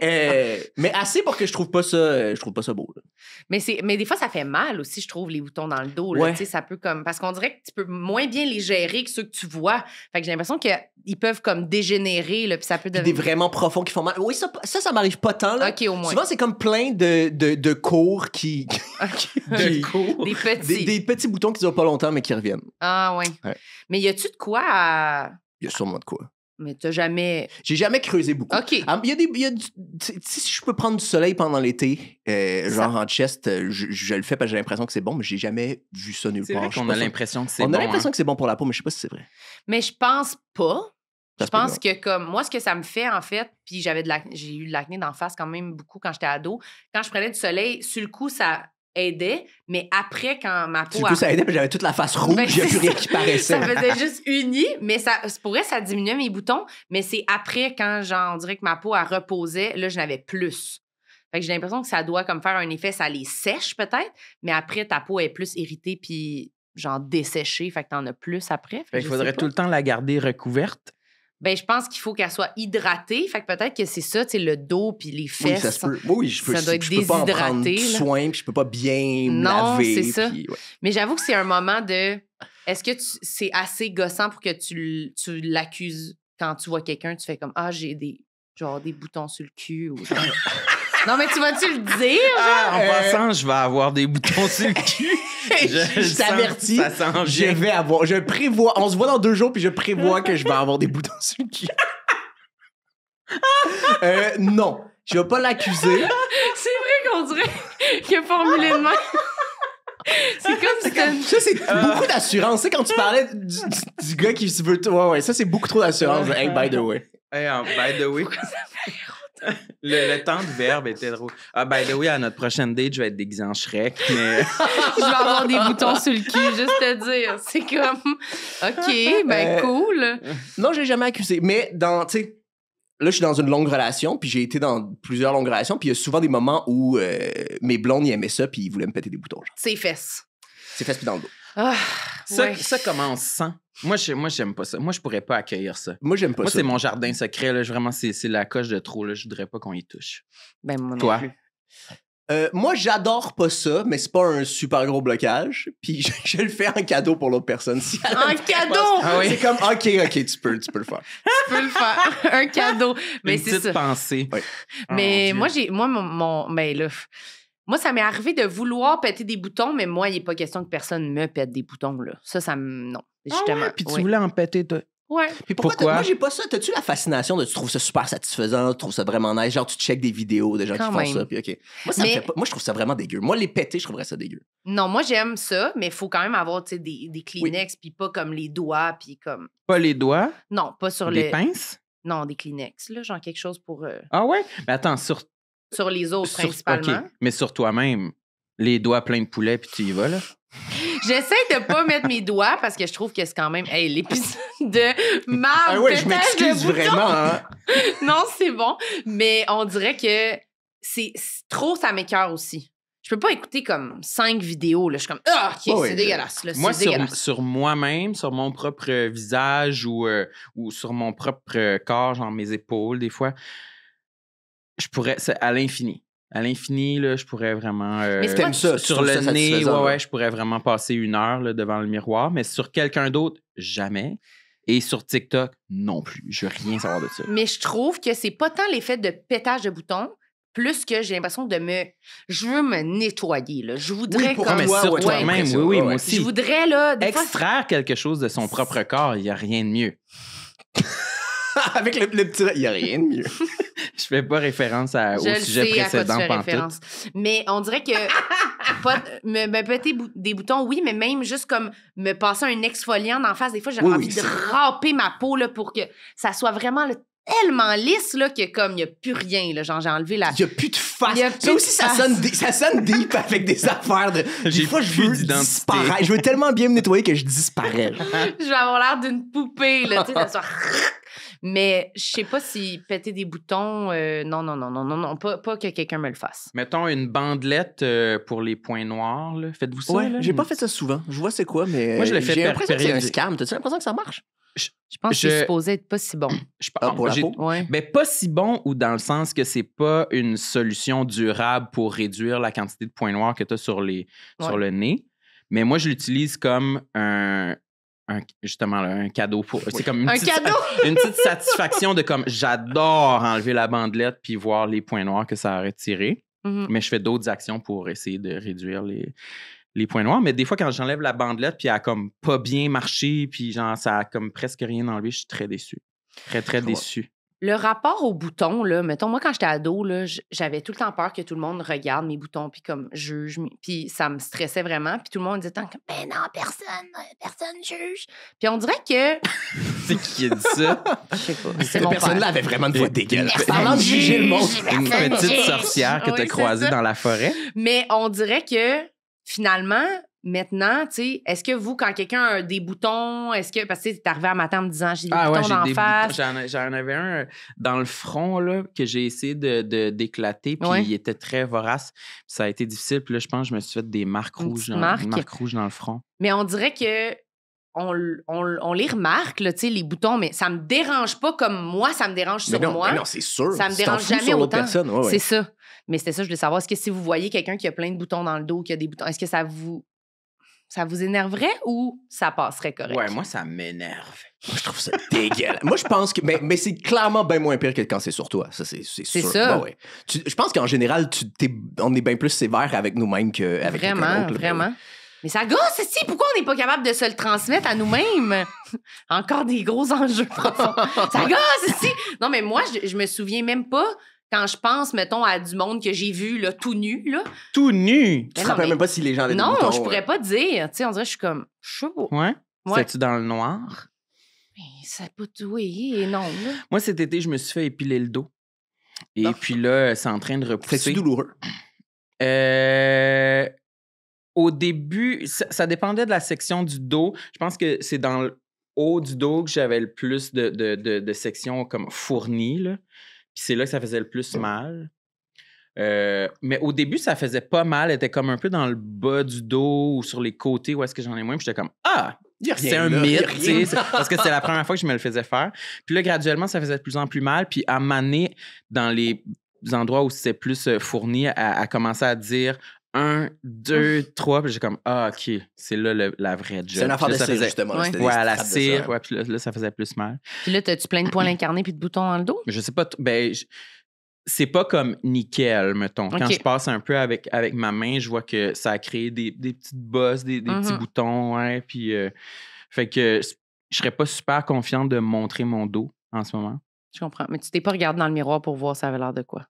assez pour que je trouve pas ça beau. Là.
Mais des fois, ça fait mal aussi, je trouve, les boutons dans le dos. Là.
Ouais.
Tu sais, ça peut comme... Parce qu'on dirait que tu peux moins bien les gérer que ceux que tu vois. Fait que j'ai l'impression qu'ils peuvent comme dégénérer, là, puis ça peut
Puis
devenir...
des vraiment profonds qui font mal. Oui, ça m'arrive pas tant. Là.
OK, au moins.
Souvent, c'est comme plein de cours qui...
OK.
Des
Des petits.
des petits boutons qui durent pas longtemps, mais qui reviennent.
Ah, ouais.
Ouais.
Mais y a-tu de quoi à...
Il y a sûrement de quoi.
Mais t'as jamais...
J'ai jamais creusé beaucoup.
OK.
Ah, il y a si je peux prendre du soleil pendant l'été, genre en chest, je le fais parce que j'ai l'impression que c'est bon, mais j'ai jamais vu ça nulle
C'est
part.
vrai
Je suis
qu'on
pas
a
sûr.
l'impression que c'est
On
bon.
a l'impression que c'est bon pour la peau, mais je sais pas si c'est vrai.
Mais je pense pas.
Ça
Je
se peut
pense que comme moi, ce que ça me fait, en fait, puis j'ai eu de l'acné d'en face quand même beaucoup quand j'étais ado. Quand je prenais du soleil, sur le coup, ça aidait, mais après, quand ma peau...
Du coup, ça aidait, puis j'avais toute la face rouge,
Ben,
il n'y a
c'est
plus rien
ça.
qui paraissait.
Ça faisait juste uni, mais pour vrai, ça diminuait mes boutons, mais c'est après, quand genre, on dirait que ma peau, elle reposait, là, je n'avais plus. Fait que j'ai l'impression que ça doit comme faire un effet, ça les sèche peut-être, mais après, ta peau est plus irritée puis genre desséchée, fait que t'en as plus après. Fait que
Il
je
faudrait
sais pas.
tout le temps la garder recouverte.
Ben, je pense qu'il faut qu'elle soit hydratée. Fait que peut-être que c'est ça, tu sais, le dos puis les fesses.
Oui, ça se peut. Oui, je peux,
ça doit être
je peux pas en prendre
déshydraté, là.
soin, puis je peux pas bien me
Non,
laver.
c'est ça.
puis, ouais.
Mais j'avoue que c'est un moment de... Est-ce que c'est assez gossant pour que tu l'accuses quand tu vois quelqu'un, tu fais comme « Ah, j'ai des boutons sur le cul. » ou genre... Non, mais tu vas-tu le dire?
En passant, je vais avoir des boutons sur le cul.
Je t'avertis,
Ça s'en
je
vient.
vais avoir... Je prévois... On se voit dans 2 jours, puis je prévois que je vais avoir des boutons sur le cul. Non, je vais pas l'accuser.
C'est vrai qu'on dirait qu'il a formulé de même. C'est comme si c'était une...
Ça, c'est beaucoup d'assurance. Tu sais, quand tu parlais du gars qui se veut... Ouais, ça, c'est beaucoup trop d'assurance. Hey, by the way.
Hey, by the way, le temps de verbe était drôle. Ah, by the way, à notre prochaine date, je vais être déguisé en Shrek, mais...
Je vais avoir des boutons sur le cul, juste te dire. C'est comme... OK, ben cool.
Non, je l'ai jamais accusé. Mais dans... Tu sais, là, je suis dans une longue relation, puis j'ai été dans plusieurs longues relations, puis il y a souvent des moments où mes blondes, ils aimaient ça, puis ils voulaient me péter des boutons. Genre.
C'est fesses.
C'est fait puis dans le dos.
Ah, ouais.
Ça commence sans. Moi, j'aime pas ça. Moi, je pourrais pas accueillir ça.
Moi, j'aime pas
Moi,
ça.
c'est mon jardin secret. Là. Vraiment, c'est la coche de trop. Là. Je voudrais pas qu'on y touche.
Ben moi non
Toi?
plus.
Moi, j'adore pas ça, mais c'est pas un super gros blocage. Puis je le fais en cadeau pour l'autre personne. Si elle
Un
aime
cadeau!
Ah oui?
C'est comme, OK, tu peux le faire.
Tu peux le faire. Un cadeau. Mais
Une
c'est
petite
ça.
pensée.
Oui.
Oh,
Mais
mon Dieu.
ben là, moi, ça m'est arrivé de vouloir péter des boutons, mais moi, il n'est pas question que personne me pète des boutons, là. Ça me... Non, justement.
Puis tu
ouais.
voulais en péter, toi.
Ouais.
Puis
Pourquoi?
moi, j'ai pas ça. T'as-tu la fascination de tu trouves ça super satisfaisant, tu trouves ça vraiment nice, genre tu checkes des vidéos de gens
Quand
qui font
même.
ça, puis OK. Moi, ça me
Mais-
fait pas... Moi, je trouve ça vraiment dégueu. Moi, les péter, je trouverais ça dégueu.
Non, moi, j'aime ça, mais il faut quand même avoir, tu sais, des Kleenex, puis pas comme les doigts, puis comme...
Pas les doigts,
Non, pas sur
les
les...
pinces.
Non, des Kleenex, là, genre quelque chose pour...
Ah ouais? Mais attends, sur
sur les autres, principalement.
OK. Mais sur toi-même, les doigts pleins de poulet, puis tu y vas, là.
J'essaie de pas mettre mes doigts parce que je trouve que c'est quand même... Hey, l'épisode de marde,
Ah ouais, je
pétage de
m'excuse
boutons.
vraiment. Hein?
Non, c'est bon. Mais on dirait que c'est trop, ça m'écoeure aussi. Je peux pas écouter comme 5 vidéos. Là. Je suis comme, ah, OK,
Ouais,
c'est dégueulasse. Là,
Moi,
c'est dégueulasse.
sur moi-même, sur mon propre visage ou sur mon propre corps, genre mes épaules, des fois, je pourrais... C'est à l'infini. À l'infini, là, je pourrais vraiment...
Mais c'est
T'aimes ça, tu
sur
trouves
le
ça
nez,
satisfaisant, là.
ouais, je pourrais vraiment passer 1 heure là, devant le miroir, mais sur quelqu'un d'autre, jamais. Et sur TikTok, non plus. Je veux rien savoir de ça.
Mais je trouve que c'est pas tant l'effet de pétage de boutons, plus que j'ai l'impression de me... Je veux me nettoyer, là. Je voudrais
Oui, pour
comme...
mais
toi,
sur
ouais,
toi-même,
ouais,
oui,
ouais.
moi aussi.
Je voudrais, là... Des fois,
Extraire quelque chose de son propre corps, il n'y a rien de mieux.
Avec le petit... Il y a rien de mieux.
Je fais pas référence au
je le
sujet
sais à quoi tu
précédent
fais
pantoute.
référence. Mais on dirait que me péter des boutons, oui, mais même juste comme me passer un exfoliant d'en face, des fois, j'ai
Oui,
envie
oui,
de râper ma peau là, pour que ça soit vraiment là, tellement lisse là, que comme il n'y a plus rien. Là, genre, j'ai enlevé la...
Il n'y a plus de face.
Il y a plus
Ça aussi,
de
ça
face.
sonne deep avec des affaires de...
J'ai
Des fois, je
plus
veux
d'identité.
disparaître. Je veux tellement bien me nettoyer que je disparais.
Je vais avoir l'air d'une poupée, là, tu sais, ça soit... Mais je sais pas si péter des boutons... non, pas que quelqu'un me le fasse.
Mettons une bandelette pour les points noirs. Là. Faites-vous ça?
Ouais,
là?
j'ai pas fait ça souvent. Je vois c'est quoi, mais...
Moi, je l'ai fait
J'ai
par
l'impression que c'est un
période.
scam. T'as-tu l'impression que ça marche?
Je pense que c'est supposé être pas si bon.
Je
Ah, pour la
j'ai-
peau?
Ouais.
Ben, pas si bon ou dans le sens que c'est pas une solution durable pour réduire la quantité de points noirs que tu as sur le nez. Mais moi, je l'utilise comme justement là, un cadeau pour. C'est comme une
Un
petite,
cadeau?
une petite satisfaction de comme j'adore enlever la bandelette puis voir les points noirs que ça a retiré.
Mhm.
Mais je fais d'autres actions pour essayer de réduire les points noirs. Mais des fois, quand j'enlève la bandelette puis elle a comme pas bien marché puis genre ça a comme presque rien enlevé, je suis très déçu. Très, très déçu.
Le rapport aux boutons, là, mettons, moi, quand j'étais ado, là, j'avais tout le temps peur que tout le monde regarde mes boutons puis comme juge. Puis ça me stressait vraiment. Puis tout le monde disait tant comme, ben non, personne juge. Puis on dirait que...
C'est qui a dit ça?
Je sais pas, c'est
Cette
mon
personne-là
père.
avait vraiment une voix dégueulasse.
Personne
Parlant de juger le monde.
Une
Personne
petite
juge.
sorcière que tu as
Oui, c'est
croisée
ça.
dans la forêt.
Mais on dirait que, finalement... Maintenant, tu sais, est-ce que vous, quand quelqu'un a des boutons, est-ce que, parce que t'es arrivé un matin en me disant, j'ai des boutons
j'ai
d'en
des
face.
boutons. J'en avais un dans le front là, que j'ai essayé d'éclater, puis
Ouais.
il était très vorace. Puis ça a été difficile, puis là, je pense que je me suis fait des marques
Une
rouges,
petite marque.
une marque rouge dans le front.
Mais on dirait que on les remarque, là, tu sais, les boutons, mais ça me dérange pas comme moi, ça me dérange sur moi.
Mais non, c'est sûr.
Ça me
Tu t'en
dérange
fous
jamais
sur l'autre
autant.
personne. Ouais, ouais.
C'est ça. Mais c'était ça, je voulais savoir. Est-ce que si vous voyez quelqu'un qui a plein de boutons dans le dos, qui a des boutons, est-ce que ça vous énerverait ou ça passerait correct?
Ouais, moi, ça m'énerve.
Moi, je trouve ça dégueulasse. Moi, je pense que. Mais c'est clairement bien moins pire que quand c'est sur toi. Ça, c'est sûr.
ça.
Ouais, ouais. Je pense qu'en général, on est bien plus sévère avec nous-mêmes qu'avec quelqu'un
Vraiment,
d'autre.
vraiment. Mais ça gosse, si. Pourquoi on n'est pas capable de se le transmettre à nous-mêmes? Encore des gros enjeux profonds. Ça gosse, si. Non, mais moi, je me souviens même pas quand je pense, mettons, à du monde que j'ai vu là, tout nu. Là.
Tout nu?
Tu te rappelles même pas si les gens avaient des
Non,
boutons,
je pourrais pas dire. Tu sais, on dirait que je suis comme chaud.
Ouais?
Ouais.
C'était-tu dans le noir?
Mais ça peut oui et non. Là.
Moi, cet été, je me suis fait épiler le dos. Et puis là, c'est en train de repousser.
C'est douloureux.
Au début, ça dépendait de la section du dos. Je pense que c'est dans le haut du dos que j'avais le plus de sections comme fournies. Là. Puis c'est là que ça faisait le plus mal. Mais au début, ça faisait pas mal. Elle était comme un peu dans le bas du dos ou sur les côtés où est-ce que j'en ai moins. Puis j'étais comme, c'est un mythe, tu sais, parce que c'est la première fois que je me le faisais faire. Puis là, graduellement, ça faisait de plus en plus mal. Puis à m'amener dans les endroits où c'était plus fourni, à commencer à dire 1, 2, 3. Puis j'ai comme, OK, c'est là la vraie job.
C'est une affaire de cire, justement.
Ouais.
C'était
Ouais, à
des
la
straps de
cire.
ça.
Ouais, puis là, ça faisait plus mal.
Puis là, t'as-tu plein de poils incarnés puis de boutons dans le dos?
Je sais pas, c'est pas comme nickel, mettons. Quand
OK.
je passe un peu avec ma main, je vois que ça a créé des petites bosses, des petits boutons, ouais. Puis, fait que je serais pas super confiante de montrer mon dos en ce moment.
Je comprends. Mais tu t'es pas regardé dans le miroir pour voir ça avait l'air de quoi?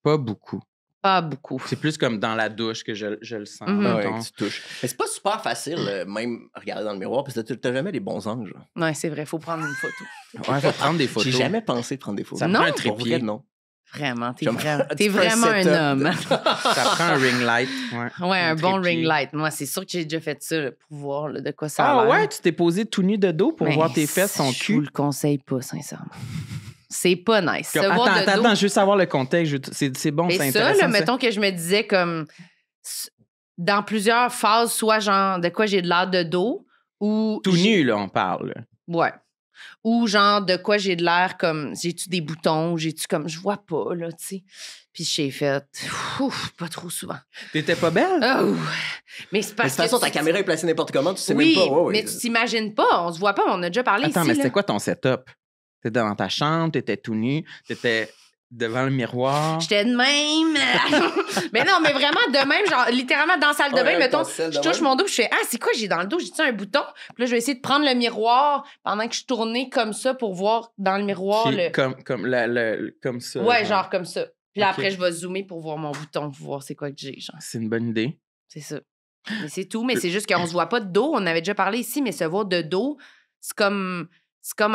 Pas beaucoup.
Pas beaucoup.
C'est plus comme dans la douche que je le sens.
Mhm.
Ah
mettons.
ouais, que tu touches. Mais c'est pas super facile, même regarder dans le miroir, parce que t'as jamais les bons angles.
Ouais, c'est vrai. Faut prendre une photo.
Ouais, faut prendre des photos.
J'ai jamais pensé prendre des photos.
Ça
Non.
prend un
Pour
trépied.
vrai, non.
Vraiment. T'es
Comme-
vraiment,
tu
t'es
fais un
vraiment un
setup.
homme.
Ça prend un ring light. Ouais,
Ouais, un bon
trépied.
ring light. Moi, c'est sûr que j'ai déjà fait ça là, pour voir là, de quoi ça a
Ah
l'air.
ouais, tu t'es posé tout nu de dos pour
Mais
voir tes fesses, ton
Je vous
cul.
le conseille pas, sincèrement. C'est pas nice.
Comme,
Se voir de dos.
attends, je veux savoir le contexte. C'est bon,
Mais
c'est
ça,
intéressant.
là, mettons que je me disais comme dans plusieurs phases, soit genre de quoi j'ai de l'air de dos ou.
Tout nu, là, on parle.
Ouais. Ou genre de quoi j'ai de l'air comme j'ai-tu des boutons, j'ai-tu comme je vois pas là, tu sais. Puis j'ai fait pas trop souvent.
T'étais pas belle?
Oh. Mais c'est
Mais de
parce
toute façon,
que
ta caméra est placée n'importe comment, tu sais
oui,
même pas. Ouais,
mais tu t'imagines pas, on se voit pas, on a déjà parlé
Attends,
ici.
mais
là.
c'était quoi ton setup? T'étais dans ta chambre, t'étais tout nu, t'étais devant le miroir.
J'étais de même. Mais non, mais vraiment de même, genre littéralement dans la salle de bain,
Ouais,
mettons,
ton sel de
je touche
même.
mon dos, puis je fais c'est quoi j'ai dans le dos, j'ai-tu un bouton? Puis là je vais essayer de prendre le miroir pendant que je tournais comme ça pour voir dans le miroir
Qui-
le
comme ça.
ouais, genre comme ça. Puis là,
Ok.
après je vais zoomer pour voir mon bouton, pour voir c'est quoi que j'ai, genre.
C'est une bonne idée.
C'est ça. Mais c'est tout, mais c'est juste qu'on se voit pas de dos, on avait déjà parlé ici, mais se voir de dos, c'est comme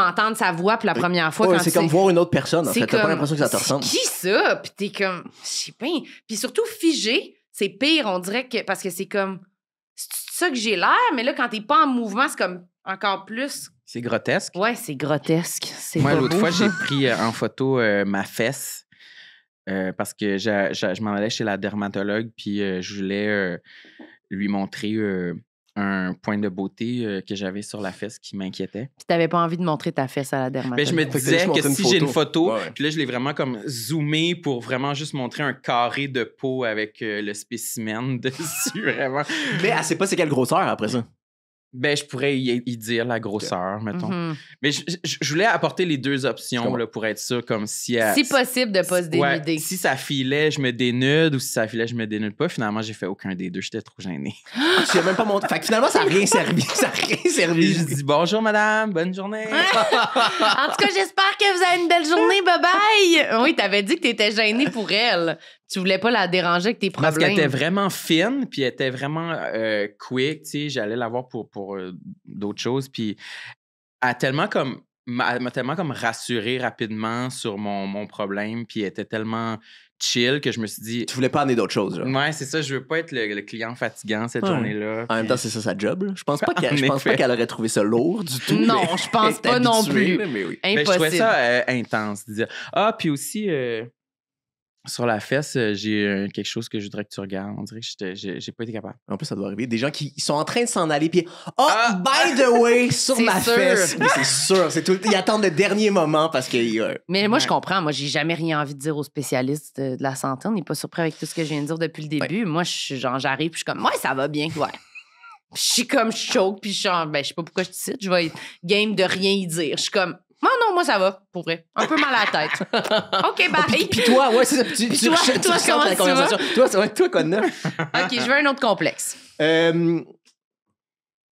entendre sa voix pour la première fois
Ouais,
quand
c'est
tu
comme
sais-
voir une autre personne. En
c'est
fait, t'as pas
comme,
l'impression que ça te ressemble.
C'est qui ça? Puis t'es comme, je sais pas. Puis surtout figé, c'est pire, on dirait que parce que c'est comme, c'est ça que j'ai l'air, mais là quand t'es pas en mouvement, c'est comme encore plus.
C'est grotesque.
Ouais, c'est grotesque. C'est
Moi,
pas
l'autre
beau.
fois, j'ai pris en photo ma fesse parce que je m'en allais chez la dermatologue, puis je voulais lui montrer un point de beauté que j'avais sur la fesse qui m'inquiétait.
Puis t'avais pas envie de montrer ta fesse à la
Mais
dermatologue.
je me
Fait que t'as
disais
juste
que
montré une
si j'ai une
photo.
photo,
Ouais.
puis là, je l'ai vraiment comme zoomé pour vraiment juste montrer un carré de peau avec le spécimen dessus, vraiment.
Mais elle sait pas c'est quelle grosseur après ça.
Ben, je pourrais y dire la grosseur, mettons.
Mhm.
Mais je voulais apporter les deux options
Comment?
là, pour être sûr, comme si... elle-
Si possible de pas se
Ouais,
dénuder.
si ça filait, je me dénude, ou si ça filait, je me dénude pas. Finalement, j'ai fait aucun des deux. J'étais trop gêné.
Tu as même pas montré. Fait que finalement, ça a rien servi. Ça a rien
Et
servi.
je dis bonjour, madame, bonne journée.
En tout cas, j'espère que vous avez une belle journée. Bye-bye. Oui, t'avais dit que t'étais gênée pour elle. Tu voulais pas la déranger avec tes problèmes.
Parce qu'elle était vraiment fine, puis elle était vraiment quick, tu sais. J'allais la voir pour d'autres choses, puis elle m'a tellement comme rassuré rapidement sur mon problème, puis elle était tellement chill que je me suis dit...
Tu voulais pas amener d'autres choses. Genre.
Ouais, c'est ça, je veux pas être le client fatigant cette
Ouais.
journée-là.
En même
puis-
temps, c'est ça sa job. Là. Je pense pas
En effet.
qu'elle aurait trouvé ça lourd du tout.
Non,
mais
je pense
elle est
pas non
habituée,
plus.
là, mais oui.
Ben, je
Impossible.
trouvais ça intense de dire puis aussi Sur la fesse, j'ai quelque chose que je voudrais que tu regardes. On dirait que j'ai pas été capable.
En plus, ça doit arriver. Des gens qui sont en train de s'en aller, puis by the way, sur
C'est
ma
sûr.
fesse. Mais c'est sûr. Ils attendent le dernier moment parce que.
Mais moi, je comprends. Moi, j'ai jamais rien envie de dire aux spécialistes de la santé. On n'est pas surpris avec tout ce que je viens de dire depuis le début. Moi, j'arrive, puis je suis comme, ouais, ça va bien, ouais. Puis je suis comme, je choke, puis je suis je sais pas pourquoi je te cite, je vais être game de rien y dire. Je suis comme, non, moi, ça va, pour vrai. Un peu mal à la tête. OK, bye.
Puis toi, ouais, c'est ça. Tu
toi,
rechantes
comment
la
tu
conversation. Toi, quoi de neuf?
OK, je veux un autre complexe.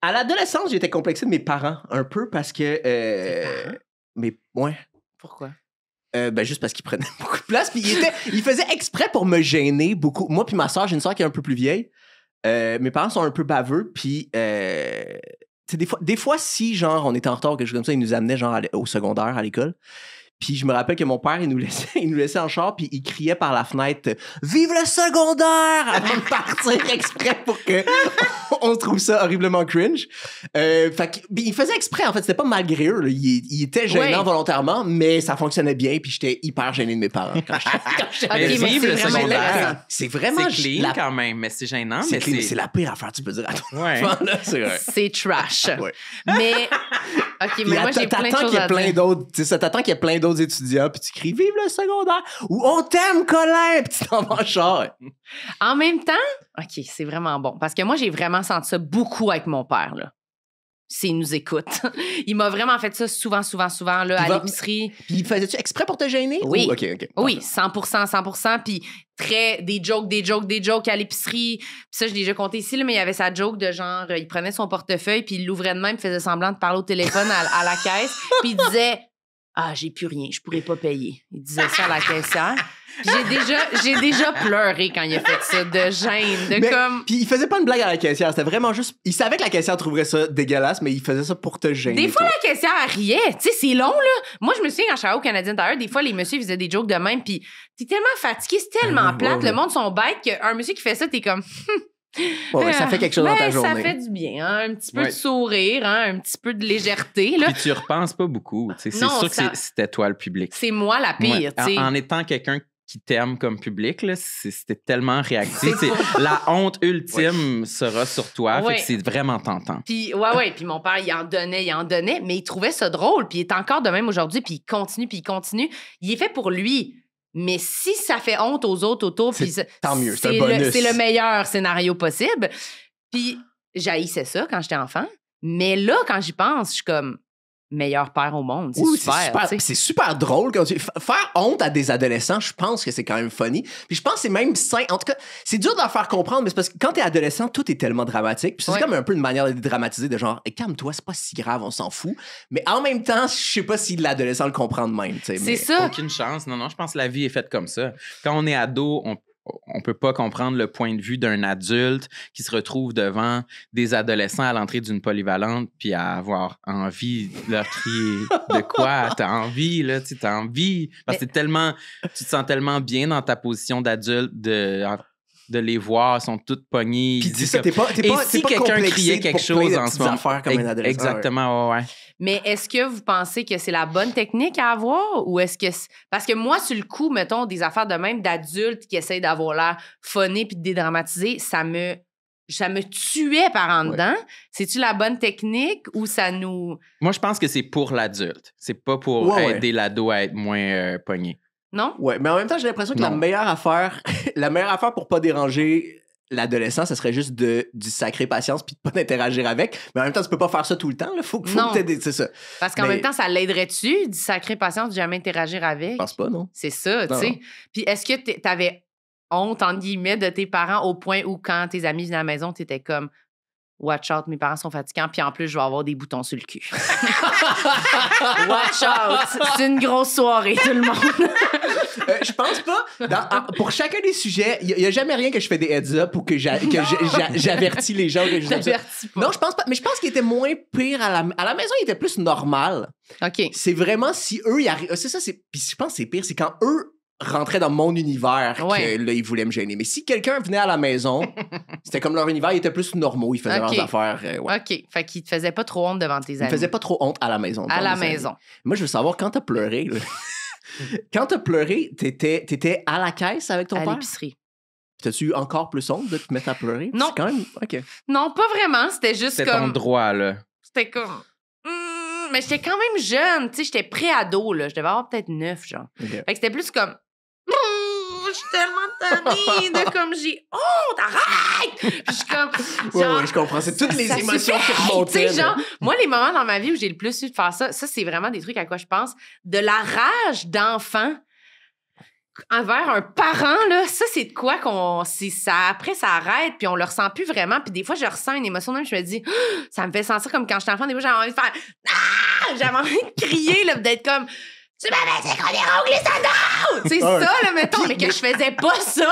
À l'adolescence, j'étais complexé de mes parents un peu parce que. Mais ouais.
Pourquoi?
Juste parce qu'ils prenaient beaucoup de place. Puis ils faisaient exprès pour me gêner beaucoup. Moi, puis ma soeur, j'ai une soeur qui est un peu plus vieille. Mes parents sont un peu baveux. Puis. Des fois, si, genre, on était en retard ou quelque chose comme ça, ils nous amenaient, genre, au secondaire, à l'école. Puis je me rappelle que mon père, il nous laissait en char, puis il criait par la fenêtre « Vive le secondaire! » avant de partir exprès pour que on trouve ça horriblement cringe. Il faisait exprès, en fait. C'était pas malgré eux. Là. Il était gênant volontairement, mais ça fonctionnait bien, puis j'étais hyper gêné de mes parents. Quand j'étais
Mais
vive le
c'est vraiment
secondaire.
C'est vraiment...
C'est clean quand même, mais c'est gênant.
C'est clean, mais c'est la pire affaire, tu peux dire à ton
Ouais.
enfant, là. C'est vrai.
C'est trash.
Ouais.
Mais, OK,
Puis
mais moi, j'ai plein de
t'attends
choses
qu'il y ait
à
plein
dire.
d'autres, tu sais, ça t'attend qu'il y ait plein d'autres étudiants, puis tu cries vive le secondaire ou on t'aime Colin, puis tu t'en vas en char.
En même temps, OK, c'est vraiment bon. Parce que moi, j'ai vraiment senti ça beaucoup avec mon père, là. S'il nous écoute. Il m'a vraiment fait ça souvent, là, à l'épicerie.
Puis faisais-tu exprès pour te gêner?
Oui.
Ou... OK.
Oui, 100%. Puis des jokes à l'épicerie. Puis ça, je l'ai déjà compté ici, là, mais il y avait sa joke de genre, il prenait son portefeuille, puis il l'ouvrait de même, il faisait semblant de parler au téléphone à la caisse. Puis il disait... Ah, j'ai plus rien, je pourrais pas payer. Il disait ça à la caissière. Puis j'ai déjà pleuré quand il a fait ça, de gêne, comme...
Puis il faisait pas une blague à la caissière, c'était vraiment juste... Il savait que la caissière trouverait ça dégueulasse, mais il faisait ça pour te gêner.
Des fois, la caissière, elle riait. Tu sais, c'est long, là. Moi, je me souviens, quand je travaillais au Canadien Tire, des fois, les messieurs faisaient des jokes de même, puis t'es tellement fatigué, c'est tellement plate, le monde sont bêtes, qu'un monsieur qui fait ça, t'es comme...
Ouais, ça fait quelque chose dans ta journée.
Ça fait du bien, hein? Un petit peu de sourire, hein? Un petit peu de légèreté, là.
Puis tu repenses pas beaucoup. C'est
Non,
sûr
ça-
que c'était toi le public.
C'est moi la pire,
Ouais.
tu sais.
En étant quelqu'un qui t'aime comme public, là, c'était tellement réactif.
C'est faux.
La honte ultime sera sur toi.
Ouais.
Fait que c'est vraiment tentant.
Puis, ouais. Puis mon père, il en donnait, mais il trouvait ça drôle. Puis il est encore de même aujourd'hui, puis il continue. Il est fait pour lui. Mais si ça fait honte aux autres autour, puis
tant mieux, c'est un bonus.
C'est le meilleur scénario possible. Puis j'haïssais ça quand j'étais enfant. Mais là, quand j'y pense, je suis comme meilleur père au monde. C'est
Oui,
super. tu sais.
c'est super drôle. Faire honte à des adolescents, je pense que c'est quand même funny. Puis je pense que c'est même sain. En tout cas, c'est dur de leur faire comprendre, mais c'est parce que quand t'es adolescent, tout est tellement dramatique. Puis c'est
Ouais.
comme un peu une manière de dédramatiser, de genre, calme-toi, c'est pas si grave, on s'en fout. Mais en même temps, je sais pas si l'adolescent le comprend de même. tu sais,
C'est
mais-
ça.
Aucune chance. Non, je pense que la vie est faite comme ça. Quand on est ado, on peut pas comprendre le point de vue d'un adulte qui se retrouve devant des adolescents à l'entrée d'une polyvalente puis à avoir envie de leur crier de quoi t'as envie, là, tu sais, t'as envie. Parce que tu te sens tellement bien dans ta position d'adulte de les voir, ils sont toutes pognés.
Puis
ils
c'est
disent
ça,
que-
t'es pas
Et si
pas
quelqu'un
complexé
criait quelque
pour plein
chose
de
en
petites
ce moment.
affaires comme un adolescent.
Exactement, ouais.
Mais est-ce que vous pensez que c'est la bonne technique à avoir ou est-ce que... Parce que moi, sur le coup, mettons, des affaires de même d'adultes qui essayent d'avoir l'air funny puis de dédramatiser, ça me tuait par en dedans. C'est-tu la bonne technique ou ça nous...
Moi, je pense que c'est pour l'adulte. C'est pas pour
Ouais.
aider l'ado à être moins pogné.
Non?
Ouais, mais en même temps, j'ai l'impression que la
Non.
meilleure affaire pour pas déranger l'adolescent, ça serait juste du sacré patience puis de pas d'interagir avec. Mais en même temps, tu peux pas faire ça tout le temps. Là. Faut
Non.
que t'aides, c'est ça.
Parce qu'en
Mais-
même temps, ça l'aiderait-tu, du sacré patience, de jamais interagir avec?
Je pense pas, non?
C'est ça, tu
Non.
sais. Puis est-ce que t'avais honte, entre guillemets, de tes parents au point où, quand tes amis venaient à la maison, t'étais comme... Watch out, mes parents sont fatigants, puis en plus, je vais avoir des boutons sur le cul. Watch out! C'est une grosse soirée, tout le monde.
Je pense pas. Pour chacun des sujets, il y a jamais rien que je fais des heads-up ou que j'avertis les gens. Que je
T'avertis pas.
non, je pense pas. Mais je pense qu'il était moins pire à la maison, il était plus normal.
OK.
C'est vraiment si eux, ils arrivent. C'est ça, puis je pense que c'est pire, c'est quand eux rentraient dans mon univers
Ouais.
que là, ils voulaient me gêner. Mais si quelqu'un venait à la maison, c'était comme leur univers, ils étaient plus normaux, ils faisaient
Ok.
leurs affaires. Ouais.
OK. Fait qu'il te faisait pas trop honte devant tes
Ils
amis.
me faisaient pas trop honte à la maison.
À
devant
la
mes amis.
maison.
Moi, je veux savoir quand t'as pleuré. Là. Quand t'as pleuré, t'étais à la caisse avec ton
À
père?
l'épicerie.
T'as-tu eu encore plus honte de te mettre à pleurer?
Non.
C'est quand même... OK.
Non, pas vraiment. C'était juste
C'est
comme...
ton droit, là.
C'était comme... mais j'étais quand même jeune. Tu sais, j'étais pré-ado, là. Je devais avoir peut-être 9, genre.
OK.
Fait que c'était plus comme... Je suis tellement tannée de comme j'ai honte, arrête! Puis je suis comme...
Ouais, je comprends. C'est toutes les
ça
émotions
suffit.
qui remontaient.
Tu sais, genre, moi, les moments dans ma vie où j'ai le plus eu de faire ça, c'est vraiment des trucs à quoi je pense. De la rage d'enfant envers un parent, là, ça, c'est de quoi après, ça arrête, puis on le ressent plus vraiment. Puis des fois, je ressens une émotion même, je me dis, ça me fait sentir comme quand j'étais enfant, des fois, j'avais envie de faire, j'avais envie de crier, là, d'être comme, tu m'avais dit qu'on est ongles ça, c'est ça, là, mettons, mais que je faisais pas ça,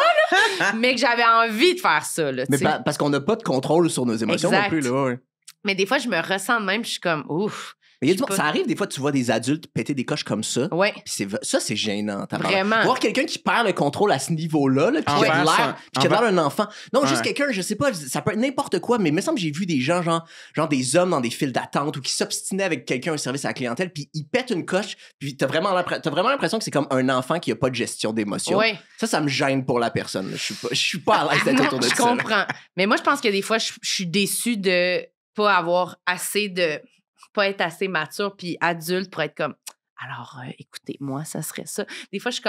là, mais que j'avais envie de faire ça, là,
Mais
tu sais.
parce qu'on n'a pas de contrôle sur nos émotions
Exact.
non plus, là. Ouais.
Mais des fois, je me ressens de même, puis je suis comme, ouf.
Mais il y a
Je sais
ça arrive des fois, tu vois des adultes péter des coches comme ça.
Ouais.
Puis ça, c'est gênant.
Vraiment.
Voir quelqu'un qui perd le contrôle à ce niveau-là, là, puis qui a de l'air d'un enfant. Non, juste quelqu'un, je sais pas, ça peut être n'importe quoi, mais il me semble que j'ai vu des gens, genre des hommes dans des files d'attente ou qui s'obstinaient avec quelqu'un au service à la clientèle, puis ils pètent une coche, puis t'as vraiment l'impression que c'est comme un enfant qui a pas de gestion d'émotion.
Ouais.
Ça me gêne pour la personne. Là. Je suis pas à l'aise d'être
Non,
autour de
je
ça. là.
comprends. Mais moi, je pense que des fois, je suis déçue de pas avoir assez de... pas être assez mature puis adulte pour être comme... Alors, écoutez, moi, ça serait ça. Des fois, je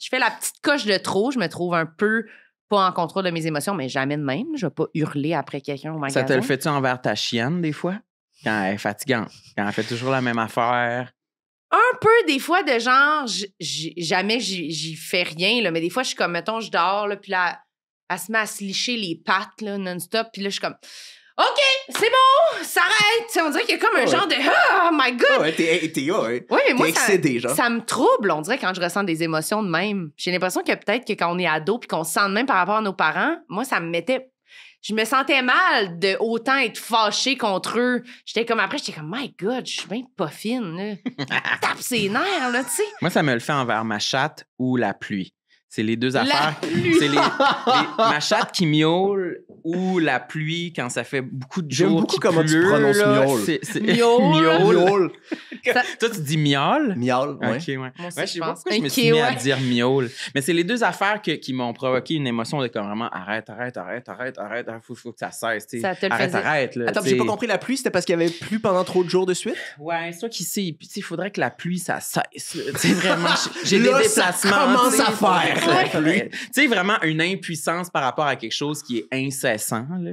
fais la petite coche de trop. Je me trouve un peu pas en contrôle de mes émotions, mais jamais de même. Je vais pas hurler après quelqu'un au magasin.
Ça te le fait-tu envers ta chienne, des fois? Quand elle est fatigante. Quand elle fait toujours la même affaire.
Un peu, des fois, de genre... jamais j'y fais rien, là, mais des fois, je suis comme, mettons, je dors, là, puis là, elle se met à se licher les pattes, là, non-stop, puis là, je suis comme... OK, c'est bon, ça arrête. T'sais, on dirait qu'il y a comme un genre de oh my God.
Ouais, ouais.
Oui, mais moi,
excédé, genre.
ça me trouble, on dirait, quand je ressens des émotions de même. J'ai l'impression que peut-être que quand on est ado puis qu'on se sent de même par rapport à nos parents, moi, ça me mettait... Je me sentais mal de autant être fâchée contre eux. J'étais comme, my God, je suis bien pas fine, là. Tape ses nerfs, là, tu sais.
Moi, ça me le fait envers ma chatte ou la pluie. C'est les deux affaires.
pluie.
C'est ma chatte qui miaule ou la pluie quand ça fait beaucoup de jours.
J'aime beaucoup comment tu
pleut,
prononces
là.
miaule.
Miaule.
Miaule.
Toi, tu dis miaule?
Miaule, ouais.
OK, ouais.
Moi aussi,
Ouais,
je
je sais pas
pense.
pourquoi je me suis mis à dire miaule. Mais c'est les deux affaires qui m'ont provoqué une émotion de comme vraiment arrête. Faut que ça cesse. T'sais.
Ça te le
arrête,
faisait.
arrête. Là,
Attends, j'ai pas compris, la pluie, c'était parce qu'il y avait plu pendant trop de jours de suite?
Ouais, c'est toi qui sais. Puis, il faudrait que la pluie, ça cesse. Tu sais, vraiment, j'ai des
Là, ça
déplacements.
commence
t'sais,
à faire, la pluie.
Tu sais, vraiment une impuissance par rapport à quelque chose qui est incessant. Là.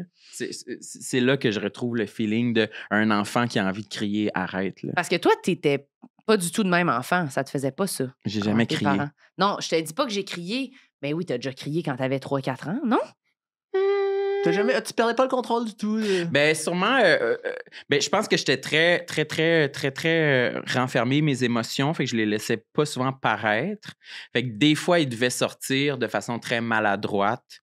C'est là que je retrouve le feeling d'un enfant qui a envie de crier « arrête ».
Parce que toi, t'étais pas du tout de même enfant. Ça te faisait pas ça.
J'ai jamais
tes
crié.
parents. Non, je te dis pas que j'ai crié. Mais oui, t'as déjà crié quand t'avais 3-4 ans, non?
Tu perdais pas le contrôle du tout?
Ben, sûrement, je pense que j'étais très renfermé mes émotions, fait que je les laissais pas souvent paraître. Fait que des fois, ils devaient sortir de façon très maladroite.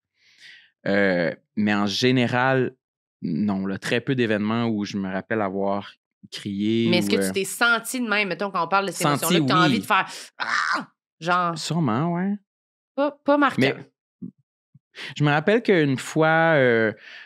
Mais en général, non, là, très peu d'événements où je me rappelle avoir crié.
Mais est-ce que tu t'es senti de même, mettons, quand on parle de ces
Senti,
émotions-là, que t'as
oui.
envie de faire ah! Genre,
Sûrement, ouais.
pas marquant.
Mais je me rappelle qu'une fois,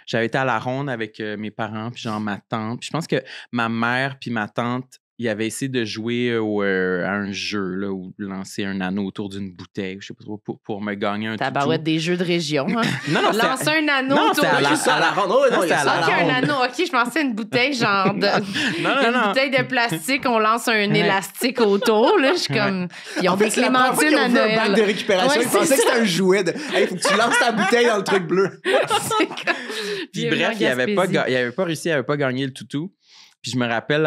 j'avais été à la ronde avec mes parents, puis genre ma tante. Puis je pense que ma mère puis ma tante, ils avaient essayé de jouer à un jeu, là, ou lancer un anneau autour d'une bouteille, je sais pas trop, pour me gagner un
Tabarouette des jeux de région. Hein?
Non, non,
Lancer un anneau
non,
autour
c'était à
de
la ronde. Oh, non,
c'était à la
OK, un
ronde.
anneau. OK, je pensais une bouteille, genre une bouteille de plastique, on lance un élastique autour. Là, je suis comme... Ils ont des clémentines à
un
Noël.
bac de récupération.
Ouais,
Ils pensaient
c'est
que c'était un jouet. Hey, faut que tu lances ta bouteille dans le truc bleu.
C'est comme-
Puis bref, il avait pas réussi, il avait pas gagné le toutou. Puis je me rappelle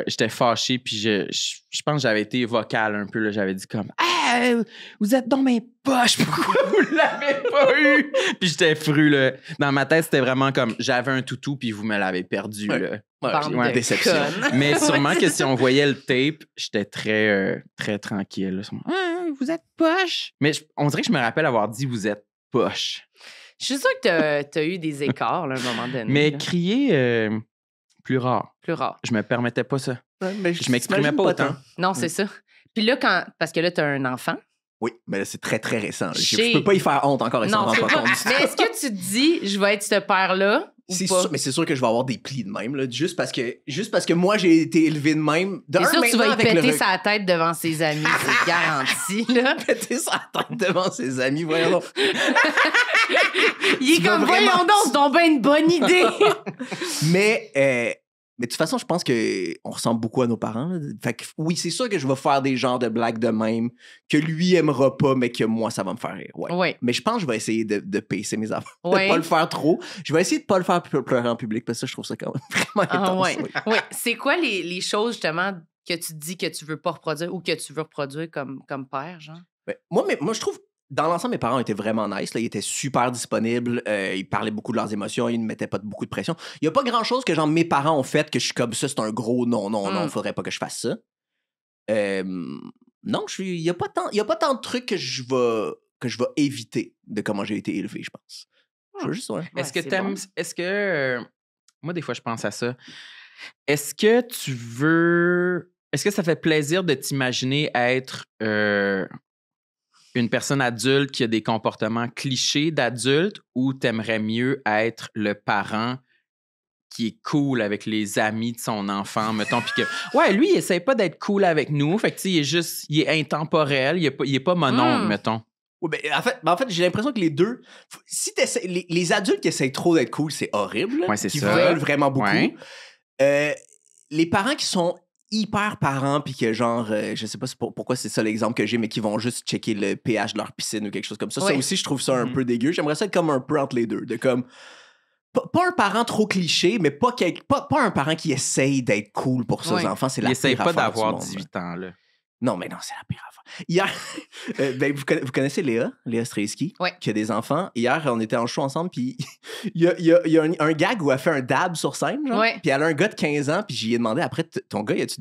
j'étais fâché, puis je pense que j'avais été vocal un peu, là, j'avais dit comme « Hey, vous êtes dans mes poches, pourquoi vous l'avez pas eu? » Puis j'étais fru, là. Dans ma tête, c'était vraiment comme « J'avais un toutou, puis vous me l'avez perdu,
Ouais.
là. »
Bande
Ouais,
de
déception.
connes.
Mais sûrement que si on voyait le tape, j'étais très tranquille. Là. Ah, vous êtes poche. Mais on dirait que je me rappelle avoir dit « Vous êtes poche ».
Je suis sûre que t'as eu des écarts, là, à un moment donné.
Mais
là.
crier, plus rare.
Plus rare.
Je me permettais pas ça.
Ouais, mais
Je m'exprimais
t'imagine
pas autant.
tant.
Non, c'est ça. Puis là, parce que là, t'as un enfant.
Oui, mais là, c'est très, très récent.
Chez-
Je peux pas y faire honte encore et s'en
Non,
rendre
c'est
pas
pas.
compte.
Mais est-ce que tu te dis, je vais être ce père-là,
C'est
pas?
sûr, mais c'est sûr que je vais avoir des plis de même, là, juste parce que moi, j'ai été élevé de même.
C'est sûr que tu vas y péter
le
sa tête devant ses amis, c'est garanti, là.
péter sa tête devant ses amis, voyons donc.
Il est
Tu vas
comme,
vraiment-
voyons donc, c'est donc bien une bonne idée.
Mais de toute façon, je pense qu'on ressemble beaucoup à nos parents. Là. Fait que oui, c'est sûr que je vais faire des genres de blagues de même que lui aimera pas, mais que moi, ça va me faire rire. Ouais.
Oui.
Mais je pense que je vais essayer de pacer mes affaires.
Ouais.
De pas le faire trop. Je vais essayer de pas le faire pleurer en public parce que ça, je trouve ça quand même vraiment
Ah,
intense.
ouais.
oui.
Oui. C'est quoi les choses, justement, que tu dis que tu veux pas reproduire ou que tu veux reproduire comme père, genre?
Ben, moi, je trouve, dans l'ensemble, mes parents étaient vraiment nice. Là. Ils étaient super disponibles. Ils parlaient beaucoup de leurs émotions. Ils ne mettaient pas beaucoup de pression. Il n'y a pas grand-chose que genre mes parents ont fait que je suis comme ça, c'est un gros non, faudrait pas que je fasse ça. Non, il n'y a pas tant de trucs que je vais éviter de comment j'ai été élevé, je pense. Je veux juste, ouais.
Est-ce que
c'est
t'aimes.
bon.
Est-ce que. Moi, des fois, je pense à ça. Est-ce que tu veux. Est-ce que ça fait plaisir de t'imaginer être une personne adulte qui a des comportements clichés d'adulte ou t'aimerais mieux être le parent qui est cool avec les amis de son enfant, mettons, puis que, ouais, lui, il essaie pas d'être cool avec nous, fait que, tu sais, il est intemporel, il est pas mononcle, mettons.
Ouais, en fait j'ai l'impression que les deux, si les adultes qui essayent trop d'être cool, c'est horrible.
Ouais, c'est
qui
ça.
veulent vraiment beaucoup.
Ouais.
Les parents qui sont hyper parents puis que genre je sais pas pourquoi c'est ça l'exemple que j'ai mais qui vont juste checker le pH de leur piscine ou quelque chose comme ça.
Ouais.
Ça aussi je trouve ça un peu dégueu. J'aimerais ça être comme un peu entre les deux, de comme pas un parent trop cliché mais pas un parent qui essaye d'être cool pour ses enfants, c'est la
Il essaie
pire
pas
affaire du
d'avoir
monde,
18 ans, là.
Non, mais non, c'est la pire affaire. Hier, ben, vous connaissez Léa Strelski,
Ouais.
qui a des enfants. Hier, on était en show ensemble, puis il y a un gag où elle fait un dab sur scène, genre.
Ouais.
Puis elle a un gars de 15 ans, puis j'y ai demandé après, ton gars, t'as-tu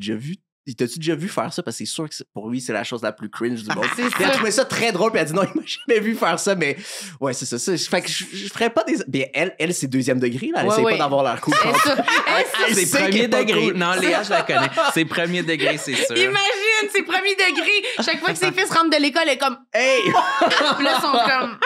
déjà vu faire ça? Parce que c'est sûr que pour lui, c'est la chose la plus cringe du monde.
C'est
Puis elle
ça.
trouvait ça très drôle, puis elle a dit non, il m'a jamais vu faire ça, mais ouais, c'est ça. Fait que je ferais pas des. Bien, elle c'est deuxième degré, là. Elle
Ouais,
essaie
ouais.
pas d'avoir l'air cool.
Elle,
Elle
C'est
sait qu'elle
premier
est pas
degré.
cool.
Non, Léa, je la connais. C'est premier degré, c'est sûr.
Imagine, c'est premier degré. Chaque fois que ses fils rentrent de l'école, elle est comme.
Hey!
Puis là, ils sont comme.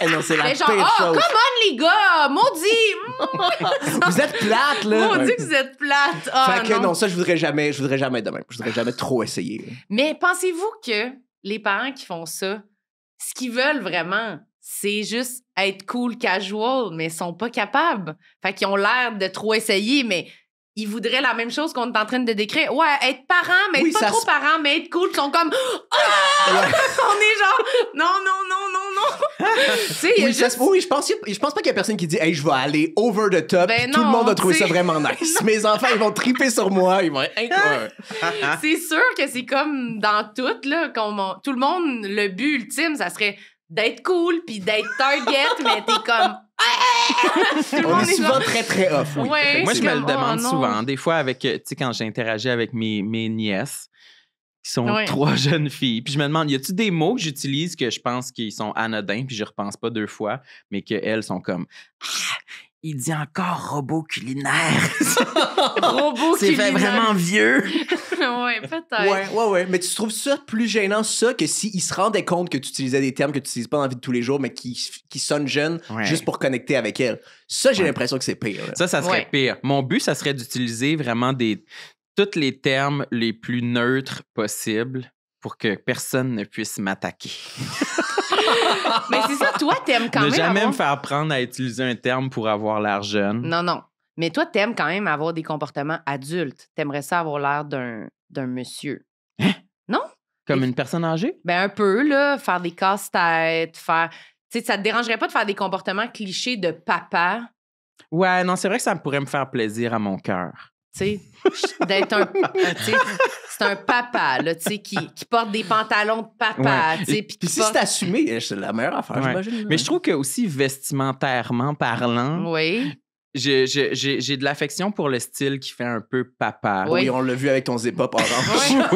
Eh non, c'est la
Elle est genre,
pire
oh,
chose.
come on, les gars, maudit.
Vous êtes plates, là.
Maudit que vous êtes plates. Ah,
Fait que non, ça, je voudrais jamais être de même. Je voudrais jamais trop essayer.
Mais pensez-vous que les parents qui font ça, ce qu'ils veulent vraiment, c'est juste être cool, casual, mais ils sont pas capables. Fait qu'ils ont l'air de trop essayer, mais ils voudraient la même chose qu'on est en train de décrire. Ouais, être parent, mais
Oui,
être pas
ça
trop
se-
parent, mais être cool. Ils sont comme... Ah!
Ouais.
On est genre... Non. Tu sais, il y a
Oui,
juste...
oui, je pense pas qu'il y a personne qui dit hey, je vais aller over the top.
Ben
Puis tout le
non,
monde va trouver
tu sais.
ça vraiment nice. Mes enfants, ils vont triper sur moi. Ils vont être incroyables.
C'est sûr que c'est comme dans tout, là, tout le monde, le but ultime, ça serait d'être cool puis d'être target, mais t'es comme... Tout le
On
monde
est souvent
genre-
très, très off. Oui.
Ouais.
Moi, je me le
comme, oh,
demande
non.
souvent. Des fois, avec, tu sais, quand j'interagis avec mes nièces, qui sont
Ouais.
3 jeunes filles, puis je me demande, y a-tu des mots que j'utilise que je pense qu'ils sont anodins, puis je repense pas 2 fois, mais qu'elles sont comme il dit encore robot culinaire.
Robot
C'est fait
culinaire.
vraiment vieux.
Ouais, peut-être.
Ouais. Mais tu trouves ça plus gênant, ça, que s'ils se rendaient compte que tu utilisais des termes que tu n'utilises pas dans la vie de tous les jours, mais qui sonnent jeunes
Ouais.
juste pour connecter avec elles. Ça, j'ai
Ouais.
l'impression que c'est pire. là.
Ça serait
Ouais.
pire. Mon but, ça serait d'utiliser vraiment tous les termes les plus neutres possibles pour que personne ne puisse m'attaquer.
Mais c'est ça, toi, t'aimes quand
Ne
même
jamais
avoir...
me faire prendre à utiliser un terme pour avoir l'air jeune.
Non. Mais toi, t'aimes quand même avoir des comportements adultes. T'aimerais ça avoir l'air d'un monsieur.
Comme une personne âgée?
Ben un peu, là, faire des casse-têtes, faire... Tu sais, ça te dérangerait pas de faire des comportements clichés de papa,
Ouais, non, c'est vrai que ça pourrait me faire plaisir à mon cœur.
tu sais, d'être tu sais, c'est un papa, là, tu sais, qui porte des pantalons de papa,
Ouais.
tu sais, puis
Puis
qui
si
porte...
c'est assumé, c'est la meilleure affaire,
Ouais.
j'imagine.
Mais je trouve que aussi vestimentairement parlant,
Oui.
j'ai de l'affection pour le style qui fait un peu papa.
Oui.
Oui, on l'a vu avec ton zip-up orange.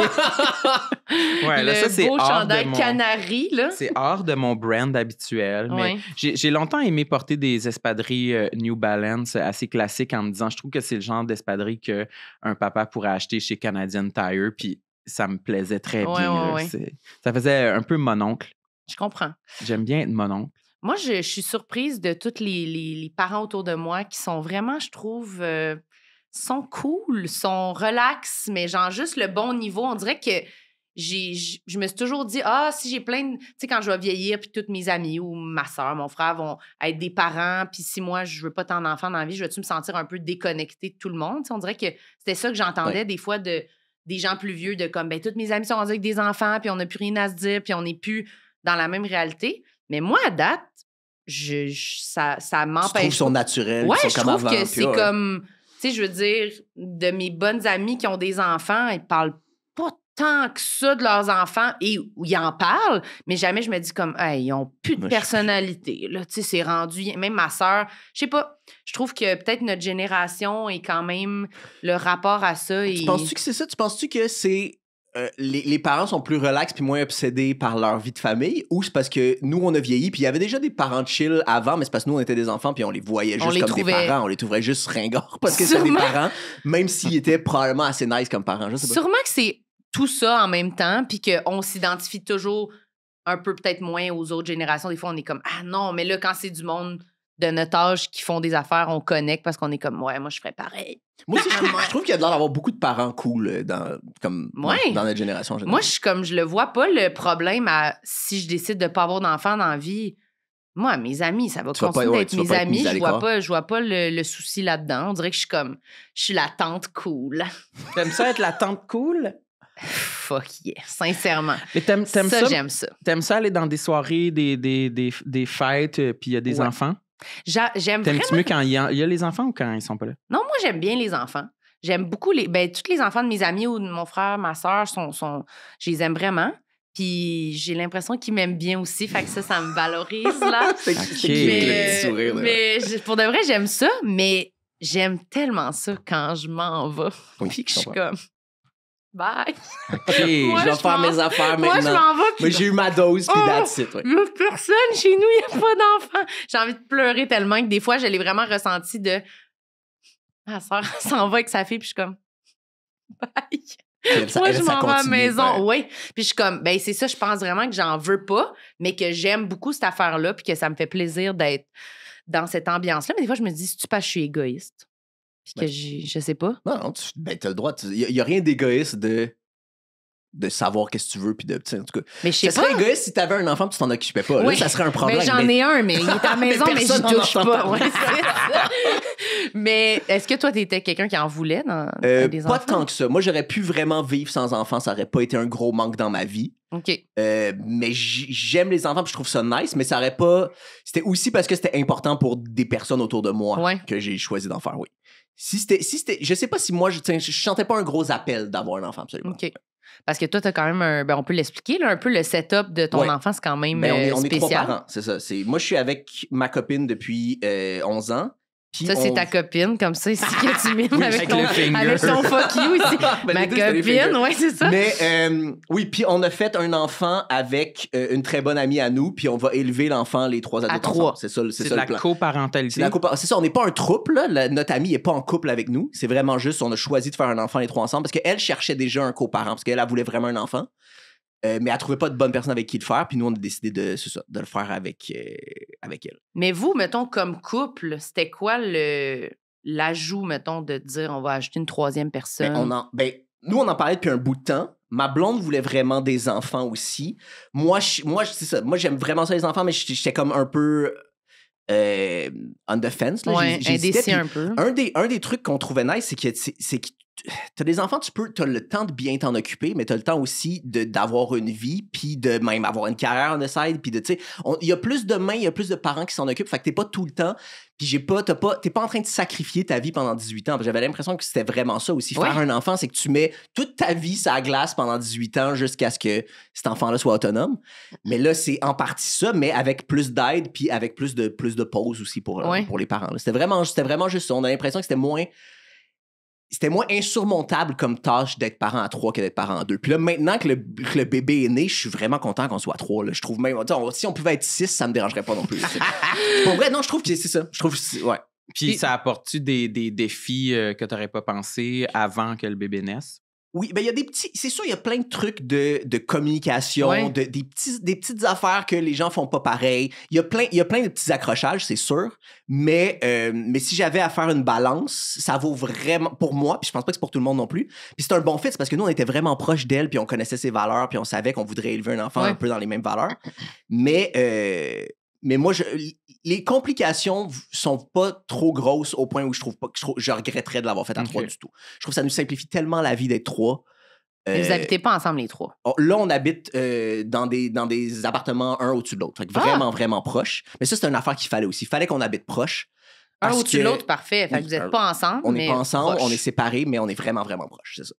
Ouais, là,
Le
ça, c'est
beau
hors
chandail
de mon...
canari, là.
C'est hors de mon brand habituel, mais
Ouais.
j'ai longtemps aimé porter des espadrilles New Balance assez classiques en me disant, je trouve que c'est le genre d'espadrille qu'un papa pourrait acheter chez Canadian Tire, puis ça me plaisait très
Ouais,
bien.
ouais,
là.
ouais.
Ça faisait un peu mon oncle.
Je comprends.
J'aime bien être mon oncle.
Moi, je suis surprise de tous les parents autour de moi qui sont vraiment, je trouve, sont cool, sont relax, mais genre juste le bon niveau. On dirait que je me suis toujours dit, si j'ai plein de... Tu sais, quand je vais vieillir, puis toutes mes amies ou ma soeur, mon frère vont être des parents, puis si moi, je veux pas tant d'enfants dans la vie, je vais-tu me sentir un peu déconnectée de tout le monde? Tu sais, on dirait que c'était ça que j'entendais des fois des gens plus vieux, de comme, toutes mes amies sont rendues avec des enfants, puis on n'a plus rien à se dire, puis on n'est plus dans la même réalité. Mais moi, à date, ça m'empêche.
Tu trouves son naturel,
ouais,
sont
je
comme
trouve
avant,
que c'est comme... Tu sais, je veux dire, de mes bonnes amies qui ont des enfants, ils parlent pas tant que ça de leurs enfants et où ils en parlent, mais jamais je me dis comme, hey, ils ont plus de personnalité. Là, tu sais, c'est rendu... Même ma sœur, je sais pas, je trouve que peut-être notre génération est quand même le rapport à ça.
Tu penses-tu que c'est ça? Tu penses-tu que c'est... les parents sont plus relax puis moins obsédés par leur vie de famille, ou c'est parce que nous, on a vieilli, puis il y avait déjà des parents chill avant, mais c'est parce que nous, on était des enfants puis on les voyait juste comme des parents. On les trouverait juste ringards parce que c'est des parents, même s'ils étaient probablement assez nice comme parents. Je sais pas.
Sûrement que c'est tout ça en même temps, puis qu'on s'identifie toujours un peu peut-être moins aux autres générations. Des fois, on est comme, ah non, mais là, quand c'est du monde de notre âge qui font des affaires, on connecte parce qu'on est comme, ouais, moi, je ferais pareil.
Moi aussi, je trouve qu'il y a l'air d'avoir beaucoup de parents cool dans notre génération.
Moi, je le vois pas le problème si je décide de pas avoir d'enfants dans la vie. Moi, mes amis, ça va continuer d'être mes amis. Je vois pas le souci là-dedans. On dirait que je suis la tante cool.
T'aimes ça être la tante cool?
Fuck yeah, sincèrement.
Mais t'aimes ça?
J'aime ça.
T'aimes ça aller dans des soirées, des fêtes, puis il y a des enfants?
J'aime
T'aimes-tu
vraiment...
mieux quand il y a les enfants ou quand ils sont pas là?
Non, moi, j'aime bien les enfants. J'aime beaucoup tous les enfants de mes amis ou de mon frère, ma soeur, je les aime vraiment. Puis j'ai l'impression qu'ils m'aiment bien aussi, fait que ça me valorise, là. Mais pour de vrai, j'aime ça, mais j'aime tellement ça quand je m'en vais. Puis que je suis comme... Bye.
Okay,
moi,
je vais faire mes affaires maintenant.
Moi, je m'en vais.
Mais j'ai eu ma dose, puis that's it.
Il n'y a personne chez nous, il n'y a pas d'enfants. J'ai envie de pleurer tellement que des fois, je l'ai vraiment ressenti de... Ma soeur s'en va avec sa fille, puis je suis comme... Bye. Moi, je m'en vais à la maison. Oui. Puis je suis comme... Ben, c'est ça, je pense vraiment que j'en veux pas, mais que j'aime beaucoup cette affaire-là, puis que ça me fait plaisir d'être dans cette ambiance-là. Mais des fois, je me dis, c'est-tu parce que je suis égoïste? Puis que je sais pas.
Non, t'as le droit. Il n'y a rien d'égoïste de savoir qu'est-ce que tu veux. Puis de, en tout cas,
mais je sais pas.
Ça serait égoïste si t'avais un enfant et tu t'en occupais pas.
Oui.
Là, ça serait un problème.
Mais j'en ai un, mais il est à la maison, mais je touche pas. Ouais, mais est-ce que toi, t'étais quelqu'un qui en voulait dans des enfants?
Pas tant que ça. Moi, j'aurais pu vraiment vivre sans enfants. Ça aurait pas été un gros manque dans ma vie.
OK.
Mais j'aime les enfants puis je trouve ça nice, mais ça aurait pas... C'était aussi parce que c'était important pour des personnes autour de moi que j'ai choisi d'en faire, oui. Si c'était, je sais pas si moi, je sentais pas un gros appel d'avoir un enfant, absolument.
OK. Parce que toi, t'as quand même on peut l'expliquer, là, un peu le setup de ton enfant, c'est quand même spécial.
On est 3 parents, c'est ça. Moi, je suis avec ma copine depuis 11 ans.
Ça, c'est ta copine, comme ça, ici, que tu mimes avec ton fuck you ici. Ma copine, oui, c'est ça.
Mais oui, puis on a fait un enfant avec une très bonne amie à nous, puis on va élever l'enfant, les 3 adultes ensemble. C'est ça le plan.
C'est la coparentalité.
C'est ça, on n'est pas un couple, là. Notre amie n'est pas en couple avec nous. C'est vraiment juste, on a choisi de faire un enfant les 3 ensemble, parce qu'elle cherchait déjà un coparent, parce qu'elle voulait vraiment un enfant. Mais elle trouvait pas de bonne personne avec qui le faire, puis nous, on a décidé de le faire avec elle.
Mais vous, mettons, comme couple, c'était quoi l'ajout, mettons, de dire on va ajouter une 3e personne?
Nous, on en parlait depuis un bout de temps. Ma blonde voulait vraiment des enfants aussi. Moi, c'est ça. Moi, j'aime vraiment ça, les enfants, mais j'étais comme un peu on the fence. Là.
Ouais, indécis un peu.
Un des trucs qu'on trouvait nice, c'est que t'as des enfants, t'as le temps de bien t'en occuper, mais t'as le temps aussi d'avoir une vie, puis de même avoir une carrière on the side, puis de, tu sais, il y a plus de mains, il y a plus de parents qui s'en occupent, fait que t'es pas tout le temps, puis t'es pas en train de sacrifier ta vie pendant 18 ans. J'avais l'impression que c'était vraiment ça aussi. Faire un enfant, c'est que tu mets toute ta vie sur la glace pendant 18 ans jusqu'à ce que cet enfant-là soit autonome. Mais là, c'est en partie ça, mais avec plus d'aide, puis avec plus de pauses aussi pour les parents. C'était vraiment juste ça. On a l'impression que c'était moins insurmontable comme tâche d'être parent à 3 que d'être parent à 2. Puis là, maintenant que le bébé est né, je suis vraiment content qu'on soit à 3. Là. Je trouve même... Si on pouvait être 6, ça me dérangerait pas non plus. Pour vrai, non, je trouve que c'est ça. Je trouve ouais.
Puis ça apporte-tu des défis que tu n'aurais pas pensé avant que le bébé naisse?
Oui, ben il y a des petits... C'est sûr, il y a plein de trucs de communication,
Ouais.
des petites affaires que les gens font pas pareil. Il y a plein de petits accrochages, c'est sûr. Mais si j'avais à faire une balance, ça vaut vraiment... Pour moi, puis je pense pas que c'est pour tout le monde non plus. Puis c'est un bon fit, c'est parce que nous, on était vraiment proches d'elle, puis on connaissait ses valeurs, puis on savait qu'on voudrait élever un enfant
Ouais.
un peu dans les mêmes valeurs. Mais moi, les complications sont pas trop grosses au point où je regretterais de l'avoir fait à 3 du tout. Je trouve que ça nous simplifie tellement la vie d'être 3.
Mais vous habitez pas ensemble, les 3.
Là, on habite dans des appartements un au-dessus de l'autre. Fait que vraiment proches. Mais ça, c'est une affaire qu'il fallait aussi. Il fallait qu'on habite proches.
Un
parce
au-dessus
que
de l'autre, parfait. Fait que vous n'êtes pas ensemble,
On
mais
n'est pas ensemble,
proches.
on est séparés, mais on est vraiment proches. C'est ça.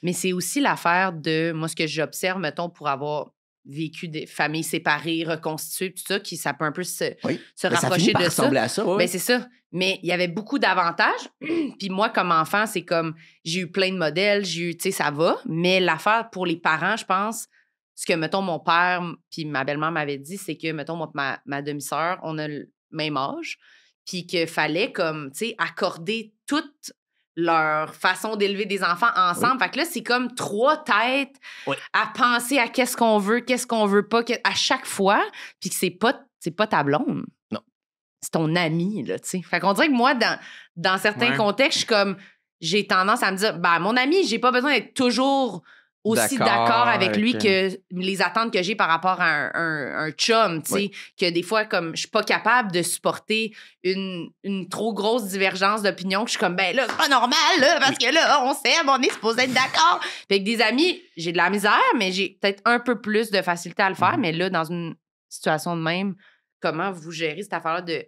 Mais c'est aussi l'affaire de, moi, ce que j'observe, mettons, pour avoir vécu des familles séparées, reconstituées, tout ça, qui ça peut un peu se
Ben, ça
rapprocher
finit par
de ça.
ressembler à ça. Ouais.
Ben, c'est ça. Mais il y avait beaucoup d'avantages. Puis moi, comme enfant, c'est comme, j'ai eu plein de modèles, j'ai eu, tu sais, ça va. Mais l'affaire pour les parents, je pense, ce que, mettons, mon père puis ma belle-mère m'avait dit, c'est que, mettons, ma demi-sœur, on a le même âge, puis qu'il fallait, comme, tu sais, accorder toute leur façon d'élever des enfants ensemble. Fait que là, c'est comme 3 têtes à penser à qu'est-ce qu'on veut pas, à chaque fois, puis que c'est pas ta blonde.
Non.
C'est ton ami, là, tu sais. Fait qu'on dirait que moi, dans certains contextes, je suis comme, j'ai tendance à me dire, ben, mon ami, j'ai pas besoin d'être toujours aussi d'accord avec lui que les attentes que j'ai par rapport à un chum, tu sais, que des fois, comme, je suis pas capable de supporter une trop grosse divergence d'opinion, que je suis comme, ben là, c'est pas normal, là, parce que là, on s'aime, on est supposé être d'accord. Fait que des amis, j'ai de la misère, mais j'ai peut-être un peu plus de facilité à le faire, mais là, dans une situation de même, comment vous gérez cette affaire-là de...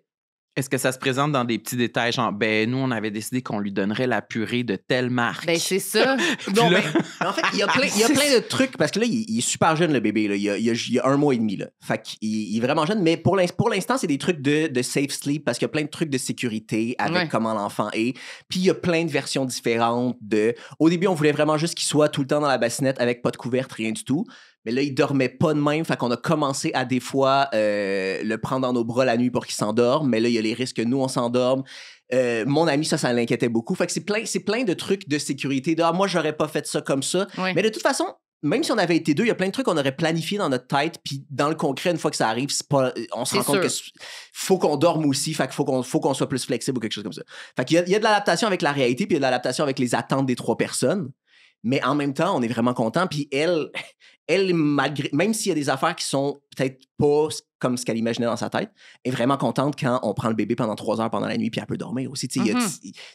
Est-ce que ça se présente dans des petits détails, genre, ben, nous, on avait décidé qu'on lui donnerait la purée de telle marque.
Ben, c'est ça.
Non,
là-
mais en fait, il y a plein de trucs, parce que là, il est super jeune, le bébé. Là. Il y a 1 mois et demi. Là. Fait qu'il est vraiment jeune, mais pour l'instant, c'est des trucs de safe sleep, parce qu'il y a plein de trucs de sécurité avec comment l'enfant est. Puis il y a plein de versions différentes de... Au début, on voulait vraiment juste qu'il soit tout le temps dans la bassinette avec pas de couverte, rien du tout. Mais là, il dormait pas de même. Fait qu'on a commencé à des fois le prendre dans nos bras la nuit pour qu'il s'endorme. Mais là, il y a les risques que nous, on s'endorme. Mon ami, ça l'inquiétait beaucoup. Fait que c'est plein de trucs de sécurité. Moi, j'aurais pas fait ça comme ça.
Oui.
Mais de toute façon, même si on avait été 2, il y a plein de trucs qu'on aurait planifié dans notre tête. Puis dans le concret, une fois que ça arrive, on se rend compte que faut qu'on dorme aussi. Fait qu'il faut qu'on soit plus flexible ou quelque chose comme ça. Fait qu'il y a de l'adaptation avec la réalité, puis il y a de l'adaptation avec les attentes des 3 personnes. Mais en même temps, on est vraiment content. Puis elle, malgré, même s'il y a des affaires qui sont peut-être pas comme ce qu'elle imaginait dans sa tête, est vraiment contente quand on prend le bébé pendant 3 heures pendant la nuit, puis elle peut dormir aussi.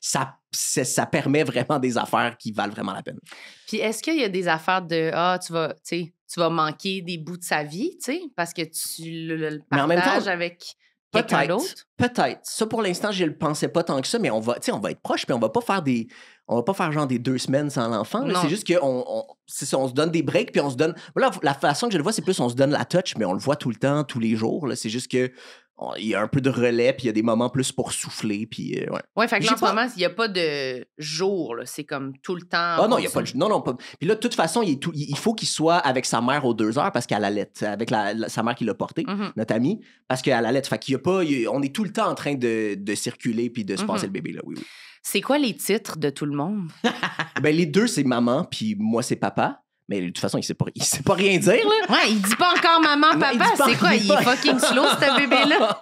Ça permet vraiment des affaires qui valent vraiment la peine.
Puis est-ce qu'il y a des affaires de tu vas manquer des bouts de sa vie, tu sais, parce que tu le
Mais en même
partages
temps,
avec quelqu'un d'autre?
Peut-être. Ça, pour l'instant, je le pensais pas tant que ça, mais on va être proche, puis on va pas faire genre des 2 semaines sans l'enfant. là.
Non.
C'est juste qu'on on se donne des breaks, puis on se donne... Voilà, la façon que je le vois, c'est plus on se donne la touch, mais on le voit tout le temps, tous les jours. Là. C'est juste que il y a un peu de relais, puis il y a des moments plus pour souffler, puis ouais.
Oui, fait que là,
J'ai
en ce
pas-
moment, il n'y a pas de jour, là. C'est comme tout le temps.
Ah non, il y a pas de... Non, pas... Puis là, de toute façon, il faut qu'il soit avec sa mère aux 2 heures parce qu'elle allait, avec sa mère qui l'a porté, notre amie, parce qu'elle allait. Fait qu'il y a pas... On est tout le temps en train de circuler puis de se passer le bébé, là, oui.
C'est quoi les titres de tout le monde?
Ben, les 2, c'est maman, puis moi, c'est papa. Mais de toute façon, il sait pas rien dire, là.
Ouais, il dit pas encore maman,
Non,
papa.
il dit pas
C'est quoi? Il est
rien.
fucking slow, ce bébé-là.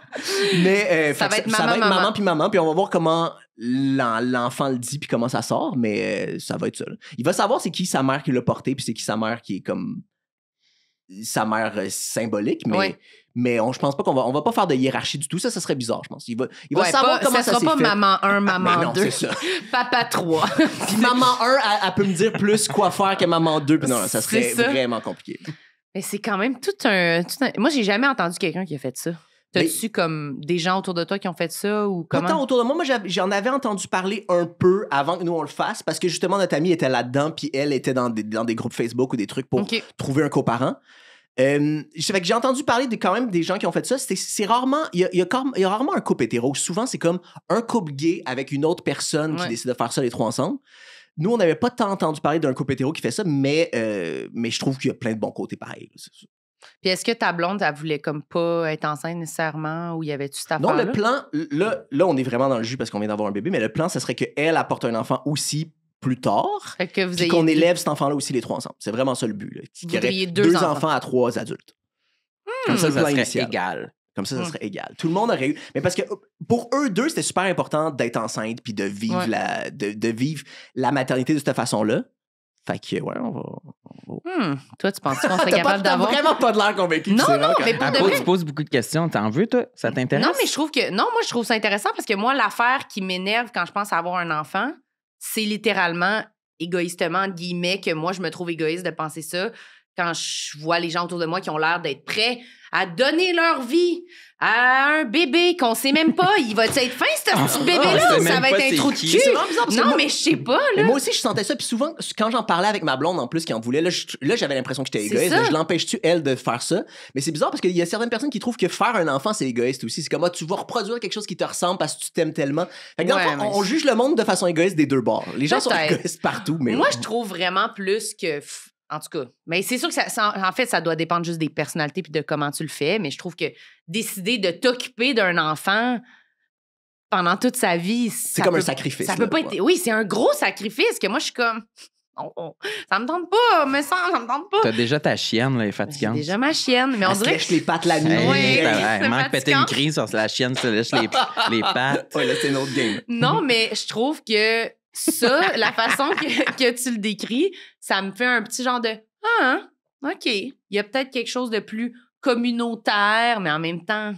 Mais
Ça
fait
va
que
être maman.
puis maman, puis on va voir comment l'enfant le dit puis comment ça sort, mais ça va être ça. Là. Il va savoir c'est qui sa mère qui l'a porté, puis c'est qui sa mère qui est comme sa mère symbolique, mais je pense pas on va pas faire de hiérarchie du tout. Ça serait bizarre, je pense. Il va savoir comment ça
sera
s'est
pas
fait.
maman 1, maman
Mais non,
2.
c'est ça.
Papa 3.
Puis maman 1, elle peut me dire plus quoi faire que maman 2, puis non, ça serait
C'est ça.
vraiment compliqué.
Mais c'est quand même tout un... Moi, j'ai jamais entendu quelqu'un qui a fait ça. T'as-tu comme des gens autour de toi qui ont fait ça ou
Pas
comment?
tant autour de moi. Moi, j'en avais entendu parler un peu avant que nous, on le fasse, parce que justement, notre amie était là-dedans, puis elle était dans des groupes Facebook ou des trucs pour
OK.
trouver un coparent. Fait que j'ai entendu parler quand même des gens qui ont fait ça. C'est rarement... Il y a rarement un couple hétéro. Souvent, c'est comme un couple gay avec une autre personne qui décide de faire ça les 3 ensemble. Nous, on n'avait pas tant entendu parler d'un couple hétéro qui fait ça, mais je trouve qu'il y a plein de bons côtés pareils. C'est ça.
Puis est-ce que ta blonde, elle voulait comme pas être enceinte nécessairement ou y avait-tu cette affaire-là?
Non, le plan, là, on est vraiment dans le jus parce qu'on vient d'avoir un bébé, mais le plan, ce serait qu'elle apporte un enfant aussi plus tard.
Fait que vous
Puis
ayez
qu'on élève cet enfant-là aussi les 3 ensemble. C'est vraiment ça le but. Là.
Vous
Qu'il y aurait
voudriez
2 enfants à 3 adultes. Comme ça, le plan
Ça serait
initial.
égal.
Comme ça serait égal. Tout le monde aurait eu. Mais parce que pour eux deux, c'était super important d'être enceinte puis de vivre, de vivre la maternité de cette façon-là. Fait que, ouais, on va.
Toi, tu penses qu'on serait capable d'avoir.
T'as vraiment pas de l'air convaincu.
Non,
c'est
non,
vrai,
mais
quand-
pour de vrai.
Tu poses beaucoup de questions. T'en veux, toi? Ça t'intéresse?
Non, mais je trouve que. Non, moi, je trouve ça intéressant parce que moi, l'affaire qui m'énerve quand je pense à avoir un enfant, c'est littéralement, égoïstement, entre guillemets, que moi, je me trouve égoïste de penser ça quand je vois les gens autour de moi qui ont l'air d'être prêts à donner leur vie à un bébé qu'on sait même pas. Il va être fin, ce petit bébé-là?
on sait
Ça
même
va
pas
être un
c'est
trou de
qui.
cul.
C'est vraiment bizarre parce que
Non,
moi-
mais je sais pas,
Mais
là.
moi aussi, je sentais ça. Puis souvent, quand j'en parlais avec ma blonde, en plus, qui en voulait, là, j'avais l'impression que j'étais
C'est
égoïste.
ça.
Là, je l'empêche-tu, elle, de faire ça? Mais c'est bizarre parce qu'il y a certaines personnes qui trouvent que faire un enfant, c'est égoïste aussi. C'est comme, tu vas reproduire quelque chose qui te ressemble parce que tu t'aimes tellement. Fait que dans le
Ouais,
fond,
mais
on juge le monde de façon égoïste des deux bords. Les gens sont
Peut-être.
égoïstes partout, mais.
Moi, je trouve vraiment plus que. En tout cas, mais c'est sûr que en fait, ça doit dépendre juste des personnalités puis de comment tu le fais. Mais je trouve que décider de t'occuper d'un enfant pendant toute sa vie,
C'est comme un sacrifice.
Ça
là.
peut pas être. Oui, c'est un gros sacrifice que moi, je suis comme. Ça me tente pas, mais ça me tente pas.
T'as déjà ta chienne, là, elle est
J'ai
fatigante.
déjà ma chienne, mais on
Elle se
dirait
lèche les pattes la nuit.
Hey,
Oui,
elle
c'est
manque péter une
fatigant.
crise sur la chienne, se lèche les pattes.
Ouais, là, c'est une autre game.
Non, mais je trouve que ça, la façon que tu le décris, ça me fait un petit genre de OK. Il y a peut-être quelque chose de plus communautaire, mais en même temps,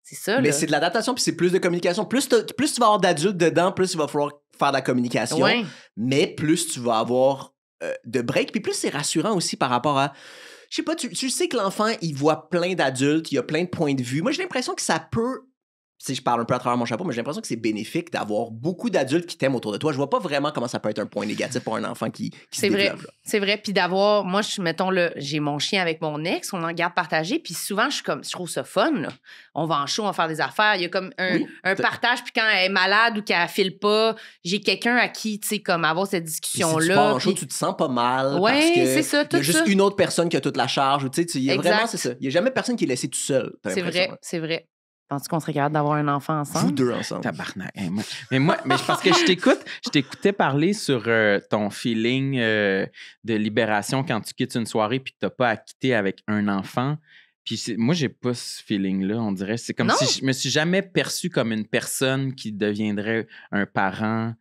c'est ça.
Mais
là.
c'est de l'adaptation, puis c'est plus de communication. Plus tu vas avoir d'adultes dedans, plus il va falloir faire de la communication.
Ouais.
Mais plus tu vas avoir de break, puis plus c'est rassurant aussi par rapport à. Je sais pas, tu sais que l'enfant, il voit plein d'adultes, il y a plein de points de vue. Moi, j'ai l'impression que ça peut. Si je parle un peu à travers mon chapeau, mais j'ai l'impression que c'est bénéfique d'avoir beaucoup d'adultes qui t'aiment autour de toi. Je vois pas vraiment comment ça peut être un point négatif pour un enfant qui se
C'est vrai,
développe. Là.
c'est vrai. Puis d'avoir, moi, mettons, là, j'ai mon chien avec mon ex, on en garde partagé, puis souvent, je trouve ça fun, là. On va en show, on va faire des affaires. Il y a comme un partage, puis quand elle est malade ou qu'elle file pas, j'ai quelqu'un à qui, tu sais, comme avoir cette
Puis si
discussion-là.
tu pars en show,
puis-
tu te sens pas mal.
Ouais,
parce que
c'est ça,
il y a
tout
juste
ça.
une autre personne qui a toute la charge. Tu sais, il y a
Exact.
vraiment, c'est ça. Il y a jamais personne qui est laissé tout seul. t'as
C'est
l'impression,
vrai, c'est vrai. Penses-tu qu'on serait capable d'avoir un enfant
hein.
ensemble?
Vous deux ensemble.
Tabarnak. Hey, mais parce que je t'écoutais parler sur ton feeling de libération quand tu quittes une soirée puis que t'as pas à quitter avec un enfant. Puis moi, j'ai pas ce feeling-là, on dirait. C'est comme
Non.
si je me suis jamais perçu comme une personne qui deviendrait un parent.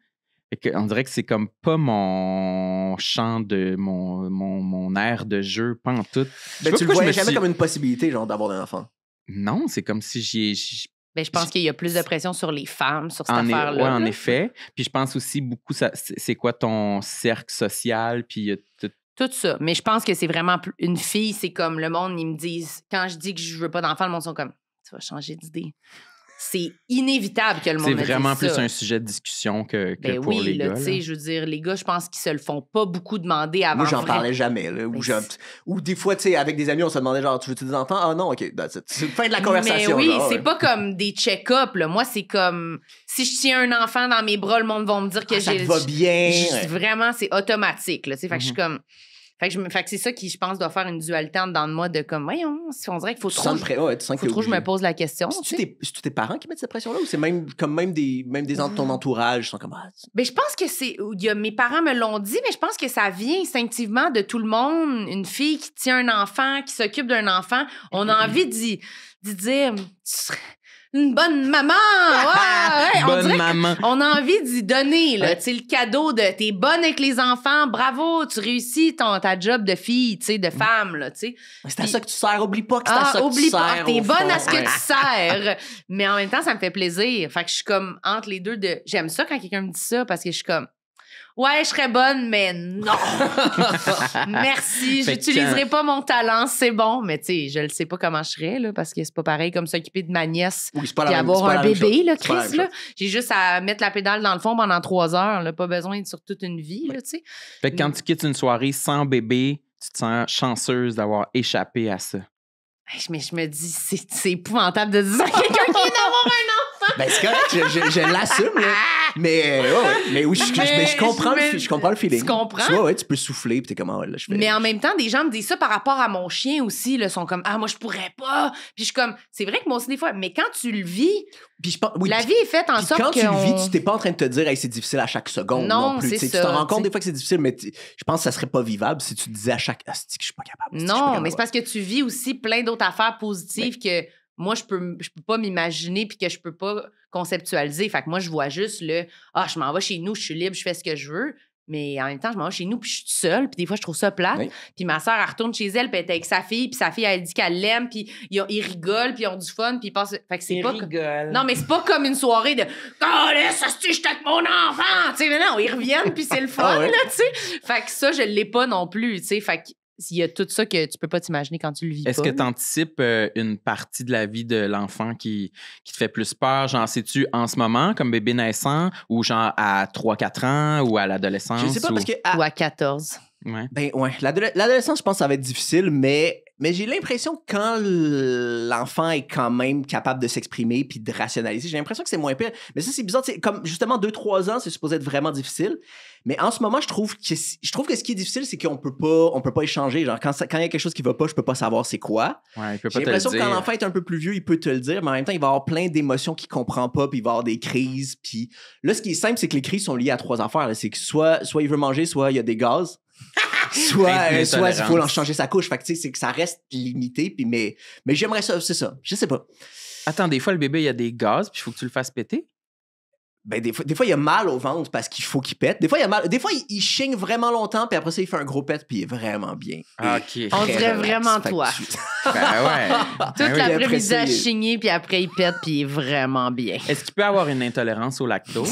On dirait que c'est comme pas mon champ de mon aire de jeu, pas en tout.
Ben, tu le voyais jamais comme une possibilité, genre, d'avoir un enfant.
Non, c'est comme si
Ben, je pense qu'il y a plus de pression sur les femmes, sur cette
Oui,
affaire-là.
en
là.
effet. Puis je pense aussi beaucoup, c'est quoi ton cercle social, puis
Tout ça. Mais je pense que c'est vraiment une fille, c'est comme le monde, ils me disent, quand je dis que je veux pas d'enfant, le monde sont comme, tu vas changer d'idée. C'est inévitable que le monde
c'est
me dise
vraiment plus
ça.
un sujet de discussion que
Ben
pour
oui,
les
là,
gars.
tu sais, je veux dire, les gars, je pense qu'ils se le font pas beaucoup demander avant.
Moi, j'en
vrai.
parlais jamais. Là,
Mais
ou des fois, tu sais, avec des amis, on se demandait genre, tu veux-tu des enfants? Ah non, OK, that's it. C'est fin de la conversation.
Mais oui,
genre,
c'est
ouais.
pas comme des check-up. Là. Moi, c'est comme si je tiens un enfant dans mes bras, le monde va me dire que
Ça
j'ai.
te va bien.
Vraiment, c'est automatique. Là, tu sais. Fait que je suis comme. Fait que c'est ça qui, je pense, doit faire une dualité en dedans de moi de comme, voyons, si on dirait qu'il faut
Tu
trop.
sens le prêt. Ouais, tu sens
Faut
que
trop que je me pose la question. tu sais.
C'est-tu tes parents qui mettent cette pression-là ou c'est même des gens de ton entourage sont comme
Ben, je pense que mes parents me l'ont dit, mais je pense que ça vient instinctivement de tout le monde. Une fille qui tient un enfant, qui s'occupe d'un enfant, on a envie d'y dire, tu serais une bonne maman. Ouais, on
Bonne
dirait
maman.
on a envie d'y donner, là.
Ouais.
Tu sais, le cadeau de t'es bonne avec les enfants, bravo, tu réussis ta job de fille, tu sais, de femme, là, tu sais.
c'est à ça que tu sers, oublie pas que c'est à ça que
oublie
tu
pas,
sers.
t'es
au
bonne
fond.
à ce que
Ouais.
tu sers. Mais en même temps, ça me fait plaisir. Fait que je suis comme entre les deux de. J'aime ça quand quelqu'un me dit ça parce que je suis comme. Ouais, je serais bonne, mais non. Merci,
Fait que
j'utiliserai pas mon talent, c'est bon. Mais tu sais, je ne sais pas comment je serais, là, parce que c'est pas pareil comme s'occuper de ma nièce
Oui, c'est pas
et
la même-
avoir
c'est pas
un
la même
bébé,
chose.
là,
C'est pas la
Chris,
même
là.
chose.
J'ai juste à mettre la pédale dans le fond pendant 3 heures, là. Pas besoin d'être sur toute une vie, là, tu sais.
Fait que quand tu quittes une soirée sans bébé, tu te sens chanceuse d'avoir échappé à ça.
Mais je me dis, c'est épouvantable de dire ça à quelqu'un qui vient d'avoir un enfant.
Ben, c'est correct, je l'assume, là. Mais oui, je comprends le feeling.
Tu comprends?
Tu vois, ouais, tu peux souffler, puis t'es comme, là, je fais.
Mais en même temps, des gens me disent ça par rapport à mon chien aussi, là, sont comme, moi, je pourrais pas. Puis je suis comme, c'est vrai que moi aussi, des fois, mais quand tu le vis,
Puis je pense, oui,
la vie est faite en sorte
quand
que.
tu le vis, tu t'es pas en train de te dire, hey, c'est difficile à chaque seconde non plus.
c'est
Tu
ça,
t'en rends compte
t'sais.
des fois que c'est difficile, mais je pense que ça serait pas vivable si tu te disais à chaque. Ah, c'est que je suis pas capable.
Non, mais c'est parce que tu vis aussi plein d'autres affaires positives que moi, je peux pas m'imaginer puis que je peux pas conceptualiser. Fait que moi, je vois juste je m'en vais chez nous, je suis libre, je fais ce que je veux. Mais en même temps, je m'en vais chez nous, puis je suis toute seule, puis des fois, je trouve ça plate.
Oui.
Puis ma soeur, elle retourne chez elle, puis elle est avec sa fille, puis sa fille, elle dit qu'elle l'aime, puis ils rigolent, puis ils ont du fun, puis ils passent... Fait que c'est pas... Non, mais c'est pas comme une soirée de « Oh, laisse, je suis avec mon enfant! » Tu sais, mais non, ils reviennent, puis c'est le fun, là, tu sais. Fait que ça, je l'ai pas non plus, tu sais. Fait que il y a tout ça que tu peux pas t'imaginer quand tu le vis
Est-ce
pas.
que tu anticipes une partie de la vie de l'enfant qui te fait plus peur? Genre, sais-tu en ce moment, comme bébé naissant, ou genre à 3-4 ans, ou à l'adolescence?
Je sais pas, parce que.
Ou à 14.
Ouais.
Ben ouais, l'adolescence, je pense que ça va être difficile, mais j'ai l'impression que quand l'enfant est quand même capable de s'exprimer puis de rationaliser, j'ai l'impression que c'est moins pire. Mais ça, c'est bizarre. Comme justement 2-3 ans, c'est supposé être vraiment difficile. Mais en ce moment, je trouve que ce qui est difficile, c'est qu'on peut pas échanger. Genre, quand il y a quelque chose qui va pas, je peux pas savoir c'est quoi.
Ouais, il peut
J'ai
pas te le
l'impression que quand
dire.
l'enfant est un peu plus vieux, il peut te le dire, mais en même temps, il va avoir plein d'émotions qu'il comprend pas, puis il va avoir des crises. Puis là, ce qui est simple, c'est que les crises sont liées à 3 affaires. Là. C'est que soit il veut manger, soit il y a des gaz. soit il faut en changer sa couche. Fait que tu sais, c'est que ça reste limité. Puis mais j'aimerais ça, c'est ça. Je sais pas.
Attends, des fois, le bébé, il y a des gaz, puis il faut que tu le fasses péter?
Ben, des fois, il a mal au ventre parce qu'il faut qu'il pète. Des fois, il a mal. Des fois, il chigne vraiment longtemps, puis après ça, il fait un gros pet, puis il est vraiment bien.
OK.
On
Très
dirait
relax.
vraiment
Fait que
toi.
Ben ouais.
Toute
Ben oui.
l'après-midi
après ça,
à
il-
chigner, puis après, il pète, puis il est vraiment bien.
Est-ce qu'il peut avoir une intolérance au lactose?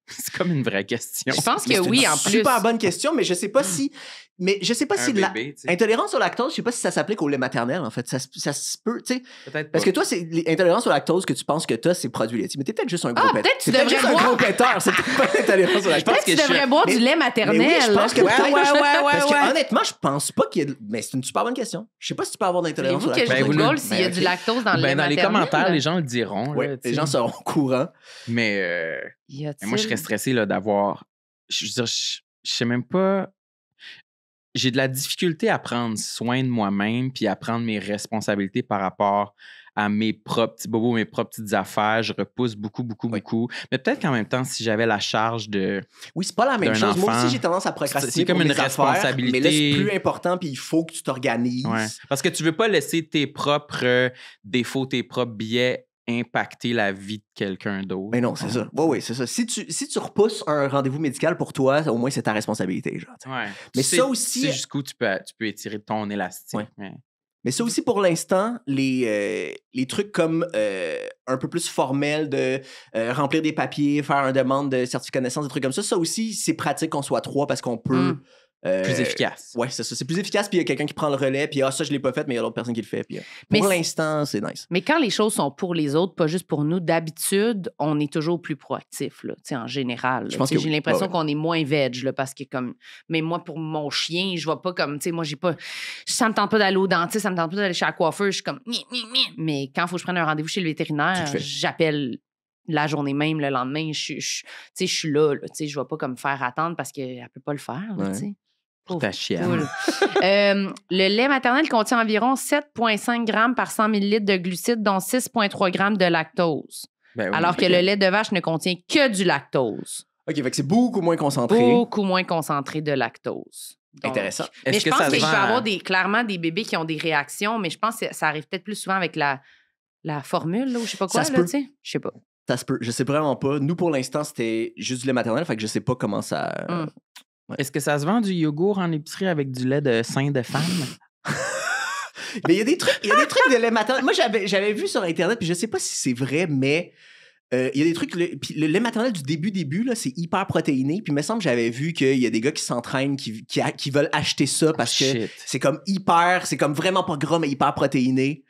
C'est comme une vraie question.
Je pense
Mais
que
c'est
oui,
une
en plus.
Super bonne question, mais je sais pas si. Mais je sais pas
Un
si
bébé, tu sais.
intolérance au lactose, je sais pas si ça s'applique au lait maternel, en fait. Ça se peut, tu sais.
Peut-être
Parce
pas.
que toi, c'est l'intolérance au lactose que tu penses que t'as, c'est produit laitier. Mais t'es peut-être juste un gros péteur.
peut-être tu
T'es peut-être
devrais
juste un
boire.
gros péteur. C'est peut-être pas l'intolérance au lactose.
Peut-être que tu devrais boire
mais-
du lait
Mais
maternel.
oui, je pense que
Ouais,
peut-être.
ouais,
Parce que honnêtement, je pense pas qu'il y ait. Mais c'est une super bonne question. Je sais pas si tu peux avoir d'intolérance au
Voulez-vous que
lactose.
je
Ben, vous
Google
nous-
s'il y a
ben,
du
ok.
lactose dans le lait
Ben, dans les
maternel?
commentaires, les gens le diront.
Ouais,
là, tu
les
sais.
gens seront au courant.
Mais
Y a-t-il-
moi, je serais stressé là, d'avoir. Je veux dire, je sais même pas. J'ai de la difficulté à prendre soin de moi-même puis à prendre mes responsabilités par rapport à mes propres petits bobos, mes propres petites affaires. Je repousse beaucoup. Mais peut-être qu'en même temps, si j'avais la charge de.
Oui, c'est pas la même
D'un
chose. Moi
enfant.
aussi, j'ai tendance à procrastiner.
C'est comme
pour
une
mes affaires,
responsabilité.
Mais là, c'est plus important, puis il faut que tu t'organises.
Ouais. Parce que tu veux pas laisser tes propres défauts, tes propres biais impacter la vie de quelqu'un d'autre.
Mais non, c'est ça. Oui, c'est ça. Si tu repousses un rendez-vous médical pour toi, au moins, c'est ta responsabilité. Genre.
Ouais.
Mais
Tu sais-
ça aussi-
Tu sais jusqu'où tu peux étirer ton élastique.
Ouais.
Ouais.
Mais ça aussi, pour l'instant, les trucs comme un peu plus formels de remplir des papiers, faire une demande de certificat de naissance, des trucs comme ça aussi, c'est pratique qu'on soit 3 parce qu'on peut...
Plus efficace.
Ouais, c'est ça. C'est plus efficace, puis il y a quelqu'un qui prend le relais, puis ça, je l'ai pas fait, mais il y a l'autre personne qui le fait. Puis,
Mais
pour
c'est-
l'instant, c'est nice.
Mais quand les choses sont pour les autres, pas juste pour nous, d'habitude, on est toujours plus proactif, là, tu sais, en général.
Je pense
Tu sais,
que
j'ai
oui.
l'impression
Ouais.
qu'on est moins veg, là, parce que comme... Mais moi, pour mon chien, je vois pas comme... Tu sais, moi, j'ai pas... Ça me tente pas d'aller au dentiste, ça me tente pas d'aller chez la coiffeuse, je suis comme... Mais quand il faut que je prenne un rendez-vous chez le vétérinaire,
Tu le fais.
j'appelle la journée même, le lendemain, tu sais, je suis là, tu sais, je vais pas comme faire attendre parce qu'elle peut pas le faire, là,
Ouais.
tu sais.
Pour ta chienne.
Cool. Le lait maternel contient environ 7,5 grammes par 100 ml de glucides, dont 6,3 grammes de lactose.
Ben oui.
Alors que le lait de vache ne contient que du lactose.
OK, fait que c'est beaucoup moins concentré.
Beaucoup moins concentré de lactose. Donc,
Intéressant.
Mais
Est-ce
je
que
pense
ça se
qu'il peut y
vend à-
avoir clairement des bébés qui ont des réactions, mais je pense que ça arrive peut-être plus souvent avec la formule, là, ou je sais pas quoi,
Ça se
là,
peut.
tu sais. Je sais pas.
Ça se peut. Je sais vraiment pas. Nous, pour l'instant, c'était juste du lait maternel, fait que je sais pas comment ça...
Est-ce que ça se vend du yogourt en épicerie avec du lait de sein de femme?
Mais il y a des trucs de lait maternel. Moi, j'avais vu sur Internet, puis je sais pas si c'est vrai, mais il y a des trucs. Puis le lait maternel du début, là, c'est hyper protéiné. Puis il me semble que j'avais vu qu'il y a des gars qui s'entraînent, qui veulent acheter ça parce que
Shit.
c'est comme vraiment pas gras, mais hyper protéiné.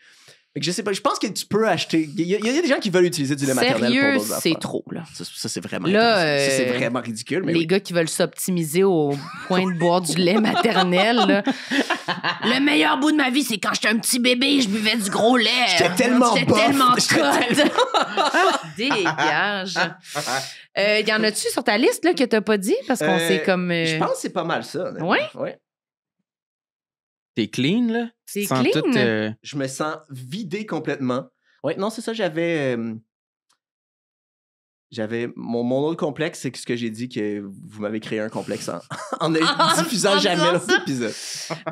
Fait que je sais pas, je pense que tu peux acheter. Il y a des gens qui veulent utiliser du lait maternel pour
Sérieux,
d'autres
c'est
affaires.
trop, là.
Ça, c'est vraiment
Là,
intense. Ça, c'est vraiment ridicule. Mais
Les
oui.
gars qui veulent s'optimiser au point de boire du lait maternel, là. Le meilleur bout de ma vie, c'est quand j'étais un petit bébé, je buvais du gros lait.
J'étais tellement
J'étais
bof.
tellement
J'étais
cote. Dégage. Y en a-tu sur ta liste, là, que t'as pas dit? Parce qu'on s'est comme...
Je pense que c'est pas mal ça. honnêtement.
Ouais?
Ouais.
T'es clean, là?
C'est
Tu sens
clean.
tout,
Je me sens vidé complètement. Ouais, non, c'est ça, j'avais mon autre complexe, c'est ce que j'ai dit que vous m'avez créé un complexe en diffusant
en
jamais
disant
l'autre
ça.
épisode.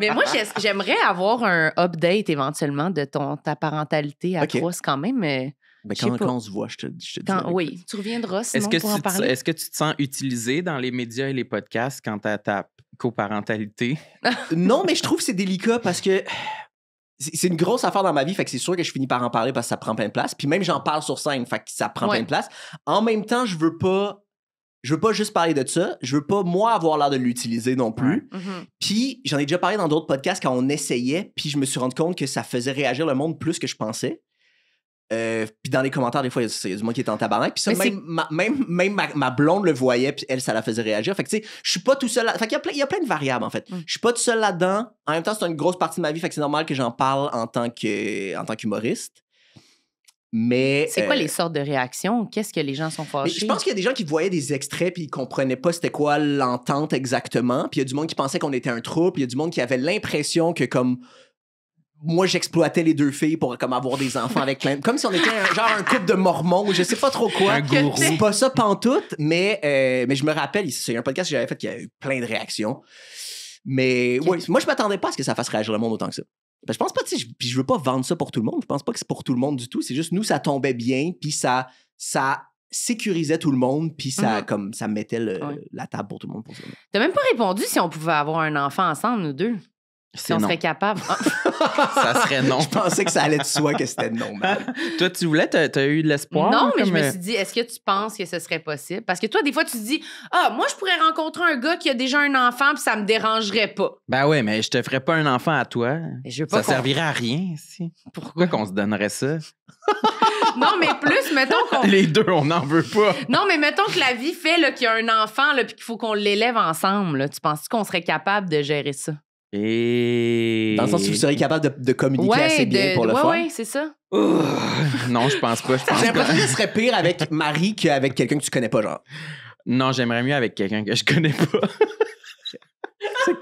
Mais moi, j'aimerais avoir un update éventuellement de ta parentalité à
Ok.
trois. C'est quand même...
Ben,
Je sais pas.
quand on se voit, je te dis.
Oui, tu reviendras sinon
Est-ce que,
pour en parler.
est-ce que tu te sens utilisé dans les médias et les podcasts quant à ta coparentalité?
Non, mais je trouve que c'est délicat parce que c'est une grosse affaire dans ma vie, fait que c'est sûr que je finis par en parler parce que ça prend plein de place. Puis même j'en parle sur scène, fait que ça prend
Ouais.
plein de place. En même temps, je veux pas juste parler de ça. Je veux pas, moi, avoir l'air de l'utiliser non plus.
Ouais.
Mhm.
Puis j'en ai déjà parlé dans d'autres podcasts quand on essayait, puis je me suis rendu compte que ça faisait réagir le monde plus que je pensais. Puis dans les commentaires, des fois, il y a du monde qui est en tabarnak. Puis ça,
Mais
même ma blonde le voyait, puis elle, ça la faisait réagir. Fait que, tu sais, je suis pas tout seul. Fait qu'il y a plein de variables, en fait.
Mm.
Je suis pas tout seul là-dedans. En même temps, c'est une grosse partie de ma vie. Fait que c'est normal que j'en parle en tant qu'humoriste. Mais.
C'est quoi les sortes de réactions? Qu'est-ce que les gens sont
Mais
fâchés?
je pense qu'il y a des gens qui voyaient des extraits puis ils comprenaient pas c'était quoi l'entente exactement. Puis il y a du monde qui pensait qu'on était un trouble. Puis il y a du monde qui avait l'impression que comme moi j'exploitais les deux filles pour comme avoir des enfants avec plein comme si on était un couple de mormons ou je sais pas trop quoi.
Un gourou.
C'est pas ça pantoute, mais je me rappelle, c'est un podcast que j'avais fait qui a eu plein de réactions. Mais oui, moi je m'attendais pas à ce que ça fasse réagir le monde autant que ça. Ben, je pense pas, tu sais, puis je veux pas vendre ça pour tout le monde. Je pense pas que c'est pour tout le monde du tout. C'est juste nous, ça tombait bien, puis ça sécurisait tout le monde, puis ça, comme, ça mettait la table pour tout le monde. Pour ça.
T'as même pas répondu si on pouvait avoir un enfant ensemble, nous deux. Si
C'est
on
non.
serait capable.
Ça serait non.
Je pensais que ça allait de soi que c'était non. man.
Toi, tu voulais, t'as eu de l'espoir?
Non, mais je
comme,
me suis dit, est-ce que tu penses que ce serait possible? Parce que toi, des fois, tu te dis, moi, je pourrais rencontrer un gars qui a déjà un enfant, puis ça me dérangerait pas.
Ben oui, mais je te ferais pas un enfant à toi.
Mais je veux pas
Ça servirait à rien, ici. Pourquoi qu'on se donnerait ça?
Non, mais plus, mettons qu'on.
Les deux, on n'en veut pas.
Non, mais mettons que la vie fait là, qu'il y a un enfant, là, puis qu'il faut qu'on l'élève ensemble. Là. Tu penses qu'on serait capable de gérer ça?
Et...
Dans le sens où vous seriez capable de communiquer assez bien pour le faire.
Oui, c'est ça.
Non, je pense pas.
J'ai l'impression que ce serait pire avec Marie qu'avec quelqu'un que tu connais pas, genre.
Non, j'aimerais mieux avec quelqu'un que je connais pas.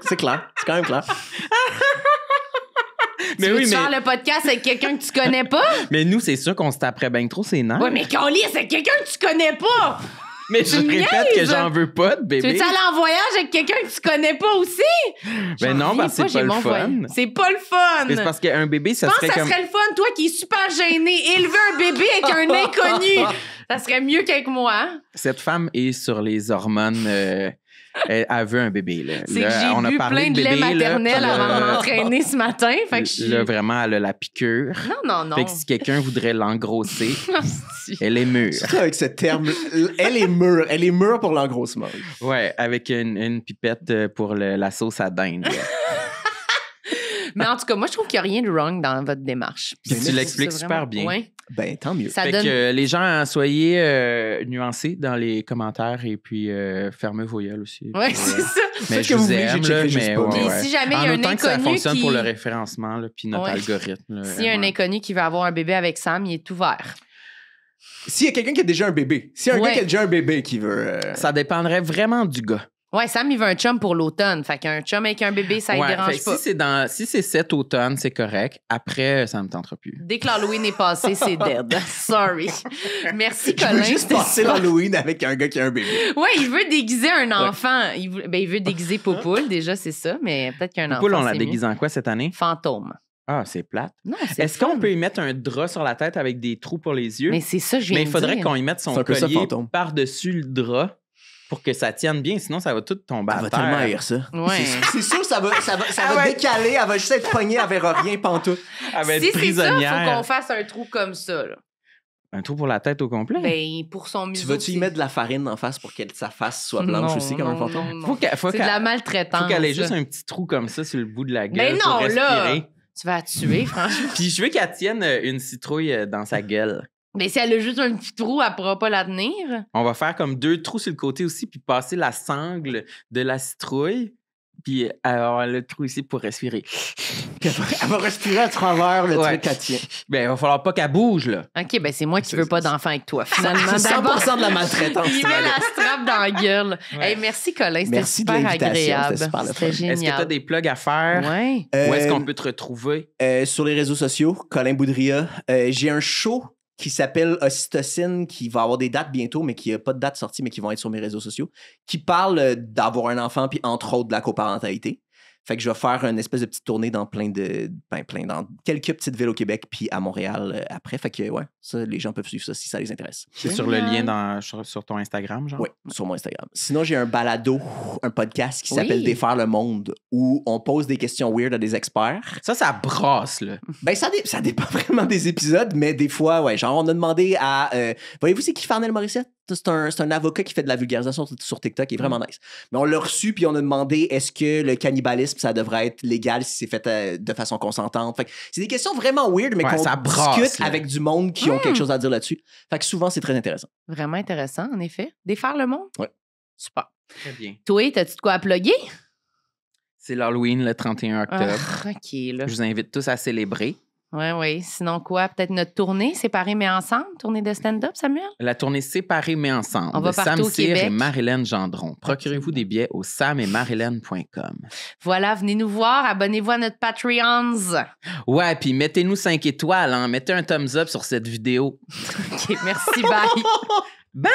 C'est clair. C'est quand même clair.
Mais
Tu veux
oui,
faire le podcast avec quelqu'un que tu connais pas?
mais nous, c'est sûr qu'on se taperait bien trop ses nerfs.
Oui, mais Carly, c'est quelqu'un que tu connais pas!
Mais je
tu me
répète que
niaises.
j'en veux pas de
Tu
bébé.
veux-tu aller en voyage avec quelqu'un que tu connais pas aussi?
Ben non,
J'en
parce que
reviens
c'est pas
j'ai
le
mon
fun.
voyage. C'est pas le fun!
Mais c'est parce qu'un bébé, ça
Je pense
serait
que ça
comme...
serait le fun, toi qui es super gêné, élever un bébé avec un inconnu. Ça serait mieux qu'avec moi.
Cette femme est sur les hormones. Elle veut un bébé. Là.
C'est
Là,
que j'ai
on a
bu
parlé
plein de
bébé,
lait maternel
là,
avant de m'entraîner ce matin. Fait que je suis...
Là, vraiment, elle a la piqûre.
Non.
Fait que si quelqu'un voudrait l'engrosser,
Hostie.
elle est mûre.
Surtout avec ce terme. Elle est mûre. Elle est mûre pour l'engrossement.
Ouais, avec une pipette pour la sauce à dinde. là.
Mais en tout cas, moi, je trouve qu'il n'y a rien de wrong dans votre démarche.
Puis tu l'expliques super bien.
Ouais.
Ben, tant mieux.
Ça
Fait
donne...
que les gens, soyez nuancés dans les commentaires et puis fermez vos gueules aussi.
Ouais,
Puis,
c'est ça.
mais
Faites ce
je
que vous
vous
voulez,
aime,
j'ai
là,
checké juste
mais
pas.
ouais,
Puis
ouais.
si jamais il y a
En
un
autant que ça
inconnu
fonctionne
qui...
pour le référencement, là, puis notre
Ouais.
algorithme. Là,
S'il y a un
vraiment.
inconnu qui veut avoir un bébé avec Sam, il est ouvert.
S'il y a quelqu'un qui a déjà un bébé, s'il y a un
Ouais.
gars qui a déjà un bébé qui veut.
Ça dépendrait vraiment du gars.
Ouais, Sam, il veut un chum pour l'automne. Fait qu'un chum avec un bébé, ça ne
Ouais,
dérange
fait
pas.
que si c'est cet automne, c'est correct. Après, ça me tentera plus.
Dès que l'Halloween est passé, c'est dead. Sorry. Merci,
Je
Colin.
veux juste
c'était
passer
ça.
l'Halloween avec un gars qui a un bébé.
Ouais, il veut déguiser un enfant. Il veut déguiser Poupoule, déjà, c'est ça. Mais peut-être qu'un enfant,
Poule, on l'a
c'est
déguisé en quoi cette année?
mieux. Fantôme.
Ah, c'est plate.
Non, c'est
Est-ce qu'on
fun.
peut y mettre un drap sur la tête avec des trous pour les yeux?
Mais c'est ça, je viens
Mais
de
il faudrait
dire.
qu'on y mette son
C'est un peu ça,
collier
fantôme.
par-dessus le drap pour que ça tienne bien, sinon ça va tout tomber
Elle
à
va
terre.
tellement haïr ça.
Ouais.
C'est sûr que ça va
Ah ouais.
décaler. Elle va juste être poignée, elle verra rien pantoute.
Elle va être
Si c'est ça, il
prisonnière.
faut qu'on fasse un trou comme ça. Là.
Un trou pour la tête au complet?
Ben, pour son museau.
Tu vas-tu
c'est-
y mettre de la farine en face pour que sa face soit blanche
Non,
aussi comme un
non,
fantôme?
non, non.
Faut
C'est de la maltraitance.
faut qu'elle ait juste
ça.
un petit trou comme ça sur le bout de la gueule
Mais
pour
non, là!
respirer.
Tu vas la tuer, franchement.
Puis je veux qu'elle tienne une citrouille dans sa gueule.
Mais si elle a juste un petit trou, elle pourra pas la tenir.
On va faire comme 2 trous sur le côté aussi, puis passer la sangle de la citrouille. Puis avoir le trou ici pour respirer.
Puis elle va respirer à travers le truc qu'elle tient.
Ben, il va falloir pas qu'elle bouge, là.
OK, ben c'est moi qui veux pas d'enfant avec toi, finalement.
C'est 100% de la maltraitance.
Il met la strap dans la gueule.
Ouais.
Hey, merci, Colin. C'était
Merci de
super
l'invitation,
agréable.
c'était super le fun.
C'était génial.
Est-ce que tu as des plugs à faire?
Ouais.
Où est-ce qu'on peut te retrouver?
Sur les réseaux sociaux, Colin Boudria. J'ai un show qui s'appelle Ocytocine, qui va avoir des dates bientôt, mais qui n'a pas de date sortie, mais qui vont être sur mes réseaux sociaux, qui parle d'avoir un enfant, puis entre autres de la coparentalité. Fait que je vais faire une espèce de petite tournée dans dans quelques petites villes au Québec, puis à Montréal après. Fait que, ouais, ça, les gens peuvent suivre ça si ça les intéresse.
C'est sur le lien sur ton Instagram, genre?
Oui, sur mon Instagram. Sinon, j'ai un balado, un podcast qui s'appelle
Oui.
Défaire le monde, où on pose des questions weird à des experts.
Ça brasse, là.
Ben, ça dépend vraiment des épisodes, mais des fois, ouais, genre, on a demandé à... voyez-vous, c'est qui Farnell Morissette? C'est un avocat qui fait de la vulgarisation sur TikTok, il est vraiment nice. Mais on l'a reçu, puis on a demandé est-ce que le cannibalisme, ça devrait être légal si c'est fait de façon consentante. Fait que c'est des questions vraiment weird, mais
Ouais,
qu'on
ça brasse,
discute
là.
avec du monde qui ont quelque chose à dire là-dessus. Fait que souvent, c'est très intéressant.
Vraiment intéressant, en effet. Défaire le monde?
Ouais.
Super.
Très bien.
Toi, t'as-tu de quoi à plugger?
C'est l'Halloween, le 31 octobre.
Ah, OK, là.
Je vous invite tous à célébrer.
Oui. Sinon quoi? Peut-être notre tournée, Séparés mais ensemble? Tournée de stand-up, Samuel?
La tournée Séparés mais ensemble
On va
de Sam
partout au
Cyr
Québec.
et Marilyn Gendron. Procurez-vous des billets au sametmarilyn.com.
Voilà, venez nous voir. Abonnez-vous à notre Patreons.
Ouais, puis mettez-nous 5 étoiles, hein. Mettez un thumbs up sur cette vidéo.
OK, merci, bye.
Bye!